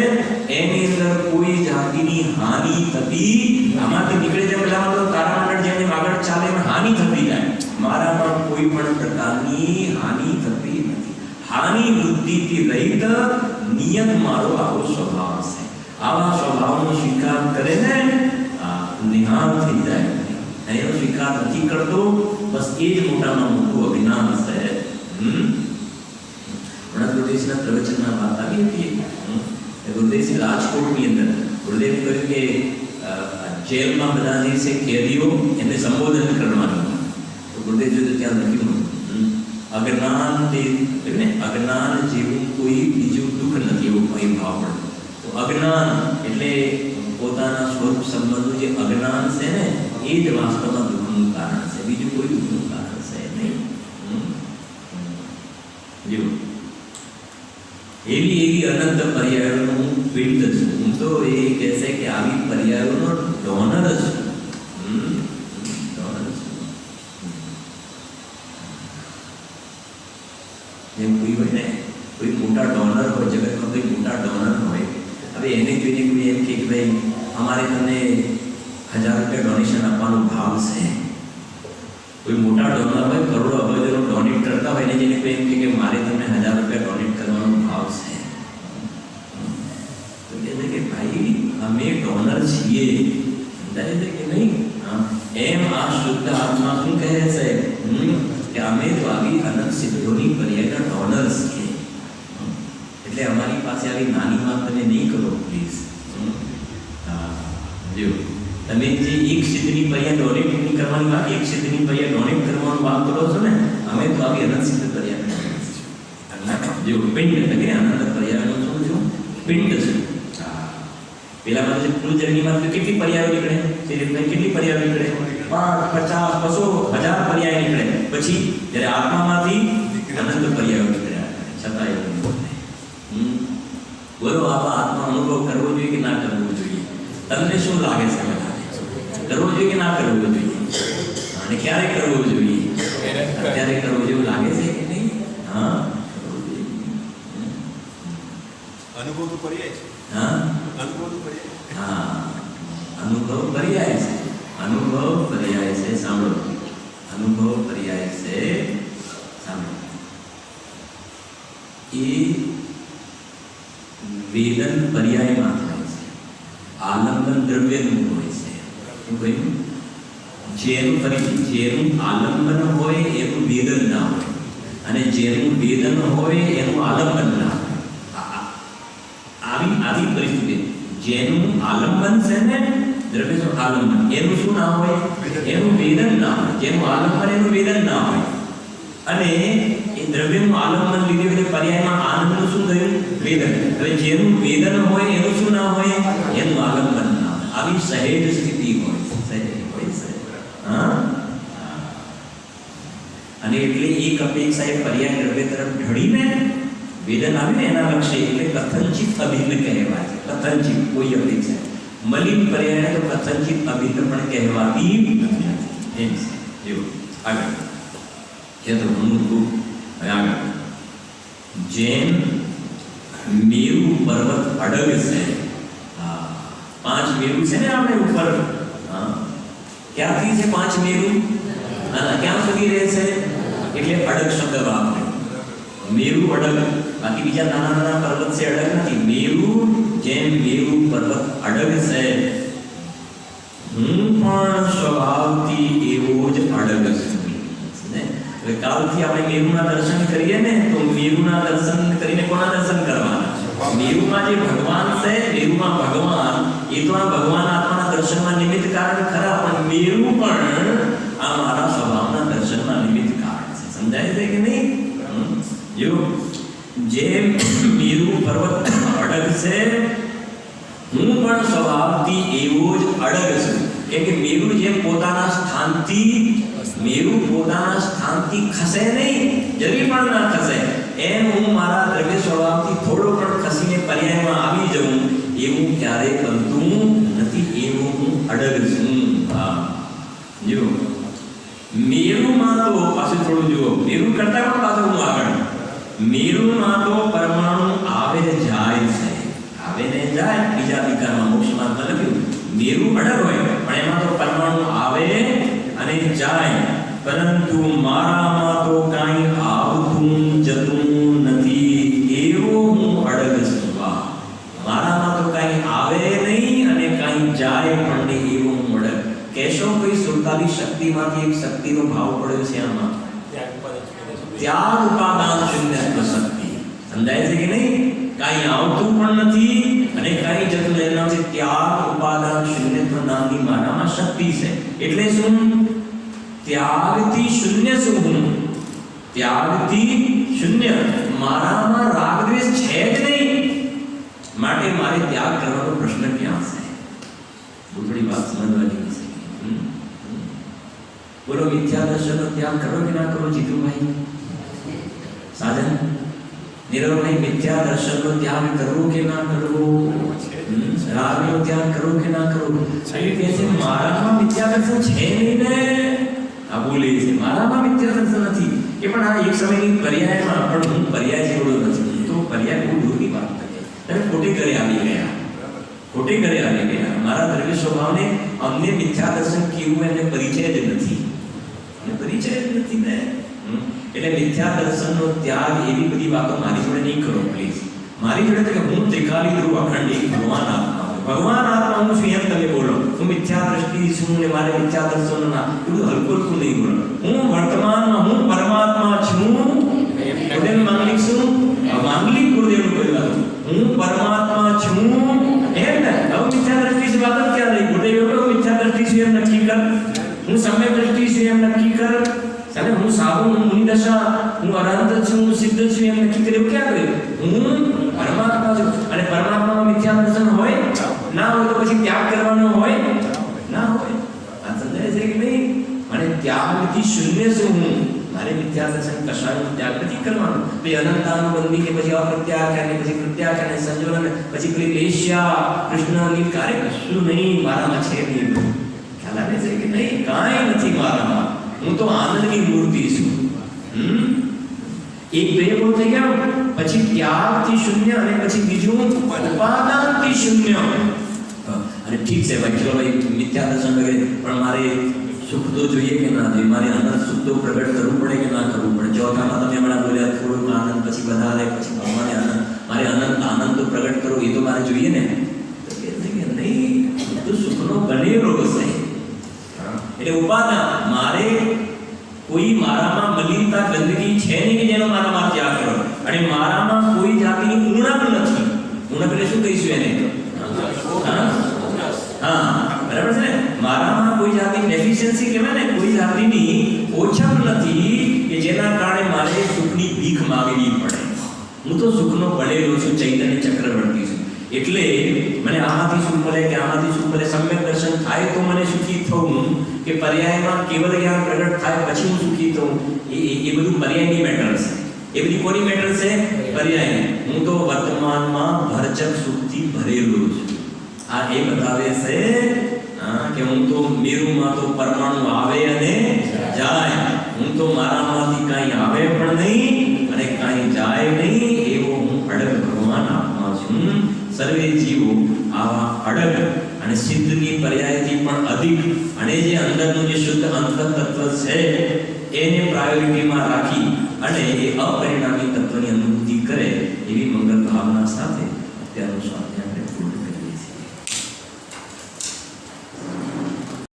એની અંદર કોઈ જાતિની હાનિ થતી આમાંથી નીકળે છે. પેલામાં તો તારામંડળ જેમ આગળ ચાલે એમ હાનિ થતી જાય. મારામાં કોઈ પણ પ્રકારની હાનિ થતી નથી. હાનિ વૃદ્ધિથી રહિત નિયત મારો આવો સ્વભાવ છે. આવા સ્વભાવનો સ્વીકાર કરે ને નિહાળ થઈ જાય. એનો સ્વીકાર નથી કરતો, બસ એ જ મોટામાં મોટું અજ્ઞાન છે. ગુરુદેવના પ્રવચનમાં વાત આવી હતી. ગુરુદેવ રાજકોટની અંદર ગુરુદેવે કહ્યું કે જેલમાં બધા જે છે કેદીઓ એમને સંબોધન કરવાનું. તો ગુરુદેવ ત્યાં લખ્યું અજ્ઞાન અજ્ઞાન જેવું કોઈ બીજું દુઃખ નથી, એવું કોઈ ભાવ પડે. તો અજ્ઞાન એટલે પોતાના સ્વરૂપ સંબંધનું જે અજ્ઞાન છે ને, એ જ વાસ્તવમાં દુઃખનું કારણ છે, બીજું કોઈ દુઃખનું કારણ છે નહીં. જો એવી અનંત પર્યાયોનો હું પિંડ છું. હું તો એ કહેશે કે આવી પર્યાયોનો ડોનર છું. જેમ કોઈ હોય ને, કોઈ મોટા ડોનર હોય, જગતમાં કોઈ મોટા ડોનર હોય, હવે એને જોઈને કોઈ એમ કે ભાઈ અમારે તમને 1000 રૂપિયા ડોનેશન આપવાનો ભાવ છે. કોઈ મોટા ડોનર હોય, કરોડો અબજોનો ડોનેટ કરતા હોય, એને જેને કોઈ એમ કે મારે તમને 1000 રૂપિયા ડોનેટ કરવાનો ભાવ છે, તો કહે છે કે ભાઈ અમે ડોનર છીએ. સમજાય છે કે નહીં? એમ આ શુદ્ધ આત્મા શું કહે છે કે અમે તો આવી અનંત સિદ્ધોની પર્યાયના ડોનર્સ છીએ. એટલે અમારી પાસે આવી નાની વાત તમે નહીં કરો પ્લીઝ. જો તમે જે એક સિદ્ધની પર્યાય ડોનેટ નહીં કરવાની વાત, એક સિદ્ધની પર્યાય ડોનેટ કરવાનું વાત કરો છો ને, અમે તો આવી અનંત સિદ્ધ પર્યાય જો પિંડ એટલે અનંત પર્યાયનો શું જો પિંડ છે. પેલા માટે ફૂલ જર્નીમાં કેટલી પર્યાયો નીકળે? કેટલી પર્યાયો નીકળે? 5, 50, 200, 1000 પર્યાય નીકળે. પછી જ્યારે આત્મામાંથી અનંત પર્યાયો નીકળ્યા, છતાં એવું બોલો આવા આત્મા અનુભવ કરવો જોઈએ કે ના કરવો જોઈએ? તમને શું લાગે છે? કરવો જોઈએ કે ના કરવો જોઈએ? અને ક્યારે કરવો જોઈએ? અત્યારે કરવો જેવું લાગે છે કે નહીં? હા, અનુભવ તો પર્યાય છે. હા, અનુભવ તો પર્યાય. હા, અનુભવ પર્યાય છે. અનુભવ પર્યાય છે. સાંભળો, અનુભવ પર્યાય છે. સાંભળો, એ વેદન પર્યાયમાં થાય છે. આલંબન દ્રવ્યનું હોય છે. શું કહ્યું? જેનું આલંબન હોય એનું વેદન ના હોય, અને જેનું વેદન હોય એનું આલંબન ના હોય. આવી પરિસ્થિતિ જેનું આલંબન છે ને, દ્રવ્યનું આલંબન, એનું શું ના હોય? એનું વેદન ના હોય. જેનું આલંબન એનું વેદન ના હોય. અને એ દ્રવ્યનું આલંબન લીધે એટલે પર્યાયમાં આનંદનું શું થયું? વેદન. હવે જેનું વેદન હોય એનું શું ના હોય? એનું આલંબન ના હોય. આવી સહેજ સ્થિતિ હોય, સહેજ હોય છે. હા, અને એટલે એક અપેક્ષા એ પર્યાય દ્રવ્ય તરફ ઢળીને વેદન આવ્યું એના લક્ષ્ય એટલે કથનચિત અભિન્ન કહેવાય છે. કથનચિત કોઈ અપેક્ષા, મલિન પર્યાય તો કથનચિત અભિન્ન પણ કહેવાતી નથી. એમ છે. જો આગળ કે તો અનુભવ આગળ જેમ મેરુ પર્વત અડગ છે. 5 મેરુ છે ને આપણે ઉપર. ક્યાંથી છે 5 મેરુ? ક્યાં સુધી રહે છે? એટલે અડગ શબ્દ વાપરે. મેરુ અડગ, બાકી બીજા નાના નાના પર્વત છે અડગ નથી. મેરુ જેમ મેરુ પર્વત અડગ છે, હું પણ સ્વભાવથી એવો જ અડગ છું. એટલે કાલથી આપણે મેરુના દર્શન કરીએ ને તો મેરુના દર્શન કરીને કોના દર્શન કરવાના? મેરુમાં જે ભગવાન છે, મેરુમાં ભગવાન, એ તો આ ભગવાન આત્માના દર્શનમાં નિમિત્ત કારણ ખરા, પણ મેરુ પણ આ મારા સ્વભાવના દર્શનમાં નિમિત્ત કારણ છે. સમજાય છે કે નહીં? જો જે મેરુ પર્વત અડગ છે, હું પણ સ્વભાવથી એવો જ અડગ છું. કે મેરુ જે પોતાના સ્થાનથી ખસે નહીં, જરી પણ ના ખસે, એમ હું મારા દ્રવ્ય સ્વભાવથી થોડો પણ ખસીને પર્યાયમાં આવી જઉં એવું ક્યારેય બનતું નથી. એવું હું અડગ છું. જો મેરુમાં તો પાછું થોડું જુઓ, મેરુ કરતા પણ પાછું હું આગળ. મેરુમાં તો પરમાણુ આવે જાય છે, આવે ને જાય. બીજા વિકારમાં મોક્ષમાં લખ્યું મેરુ અડગ હોય પણ એમાં તો પરમાણુ આવે અને જાય, પરંતુ મારામાં તો કાંઈ આવતું જતું નથી. એવો હું અડગ છું. મારામાં તો કાંઈ આવે નહીં અને કાંઈ જાય પણ નહીં, એવો હું અડગ. કહેશો કોઈ સુરતાલી શક્તિમાંથી એક શક્તિનો ભાવ પડ્યો છે આમાં, ત્યાગ ઉપાદાન શૂન્યત્વ શક્તિ. સમજાય છે કે નહીં? કાંઈ આવતું પણ નથી અને કાંઈ જતું નથી. એના છે ત્યાગ ઉપાદાન શૂન્યત્વ નામની મારામાં શક્તિ છે. એટલે શું? ત્યાગથી શૂન્ય છું હું. ત્યાગથી શૂન્ય. મારામાં રાગ દ્વેષ છે જ નહીં, માટે મારે ત્યાગ કરવાનો પ્રશ્ન ક્યાં છે? થોડી વાત સમજવાની છે. બોલો, મિથ્યા દર્શનનો ત્યાગ કરો કે ના કરો? જીતુભાઈ, સાજન, નીરવભાઈ, મિથ્યા દર્શનનો ત્યાગ કરવો કે ના કરવો? રાગનો ત્યાગ કરવો કે ના કરવો? અહીં કહે છે મારામાં મિથ્યા દર્શન છે નહીં ને. આ બોલે છે મારામાં મિથ્યા દર્શન નથી. એ પણ આ એક સમયની પર્યાયમાં પણ હું પર્યાય જેવડો નથી. તો પર્યાય બહુ દૂરની વાત લાગે. તમે ખોટી ઘરે આવી ગયા, ખોટી ઘરે આવી ગયા. મારા દ્રવ્ય સ્વભાવને અમને મિથ્યા દર્શન કેવું એને પરિચય જ નથી. પરિચય જ નથી ને. એટલે મિથ્યા દર્શનનો ત્યાગ, એવી બધી વાતો મારી જોડે નહીં કરો પ્લીઝ. મારી જોડે કે હું ત્રિકાલી ધ્રુવ અખંડ એક ભગવાન આત્મા, ભગવાન આત્મા હું છું એમ તમે બોલો. હું મિથ્યા દ્રષ્ટિ છું ને મારે મિથ્યા દર્શન ના, એવું હલકું હલકું નહીં બોલો. હું વર્તમાનમાં હું પરમાત્મા છું. ગુરુદેવ માંગલિક છું, માંગલિક ગુરુદેવનું કહેવાતું. હું પરમાત્મા છું એમ ને. હવે મિથ્યા દ્રષ્ટિ વાત જ ક્યાં રહી? ગુરુદેવ મિથ્યા દ્રષ્ટિ છું એમ નક્કી કર. હું સમ્યક દ્રષ્ટિ છું એમ નક્કી કર. અને હું સાધુ, હું મુનિદશા, હું અનંત છું, હું સિદ્ધ છું એમ નક્કી કર્યું. ક્યાં કર્યું? હું પરમાત્મા છું. અને પરમાત્મામાં મિથ્યા દર્શન હોય ના હોય તો પછી ત્યાગ કરવાનો હોય ના હોય. આ સમજાય છે કે નહીં? અને ત્યાગથી શૂન્ય છું હું. મારે મિથ્યા દર્શન કશાનો ત્યાગ નથી કરવાનો. પછી અનંતાનુબંધી કે પછી અપ્રત્યાખ્યા ને પછી પ્રત્યાખ્યા ને સંજોલન પછી પેલી લેશ્યા કૃષ્ણની કાર્ય કશું નહીં મારામાં છે નહીં. ખ્યાલ આવે છે કે નહીં? કાંઈ નથી મારામાં. હું તો આનંદની મૂર્તિ છું. એક બે બોલ થઈ ગયા. પછી ત્યાગથી શૂન્ય અને પછી બીજું ઉપાદાનથી શૂન્ય. અને ઠીક છે ભાઈ, ચલો ભાઈ, મિથ્યા દર્શન વગેરે, પણ મારે સુખ તો જોઈએ કે ના જોઈએ? મારે અનંત સુખ તો પ્રગટ કરવું પડે કે ના કરવું પડે? ચોથામાં તમે હમણાં બોલ્યા થોડુંક આનંદ, પછી વધારે, પછી ભગવાને આનંદ. મારે અનંત આનંદ તો પ્રગટ કરવો એ તો મારે જોઈએ ને. તો કહે છે કે નહીં, તો સુખનો બનેલો છે. એટલે ઉપાદાન, મારે કોઈ મારામાં મલિનતા ગંદકી છે નહીં કે જેનો મારામાં ત્યાગ કરો. અને મારામાં કોઈ જાતિની ઉણપ નથી. ઉણપ એટલે શું કહીશું એને? હા, બરાબર છે ને? મારામાં કોઈ જાતની ડેફિશિયન્સી કહેવાય ને, કોઈ જાતિની ઓછપ નથી કે જેના કારણે મારે સુખની ભીખ માંગવી પડે. હું તો સુખનો બનેલો છું, ચૈતન્ય ચક્રવર્તી છું. એટલે મને આમાંથી સુખ મળે કે આમાંથી સુખ મળે, સમ્યક દર્શન થાય તો મને સુખી થવું કે પર્યાયમાં કેવલ જ્ઞાન પ્રગટ થાય પછી હું સુખી થવું, એ બધું પર્યાયની મેટર છે. એ બધી કોની મેટર છે? પર્યાય. હું તો વર્તમાનમાં ભરચક સુખથી ભરેલો છું. આ એ બતાવે છે કે હું તો મેરુમાં તો પરમાણુ આવે અને જાય. હું તો મારામાંથી કાંઈ આવે પણ નહીં અને કાંઈ જાય નહીં, એવો હું અડગ ભગવાન આત્મા છું. સર્વે જીવો આવા અડગ અને સિદ્ધની પર્યાયથી પણ અધિક અને જે અંદરનું જે શુદ્ધ અંતઃતત્વ છે એને પ્રાયોરિટીમાં રાખી અને એ અપરિણામી તત્વની અનુભૂતિ કરે એવી મંગલ ભાવના સાથે અત્યારનું સ્વાધ્યાય આપણે પૂર્ણ કરીએ.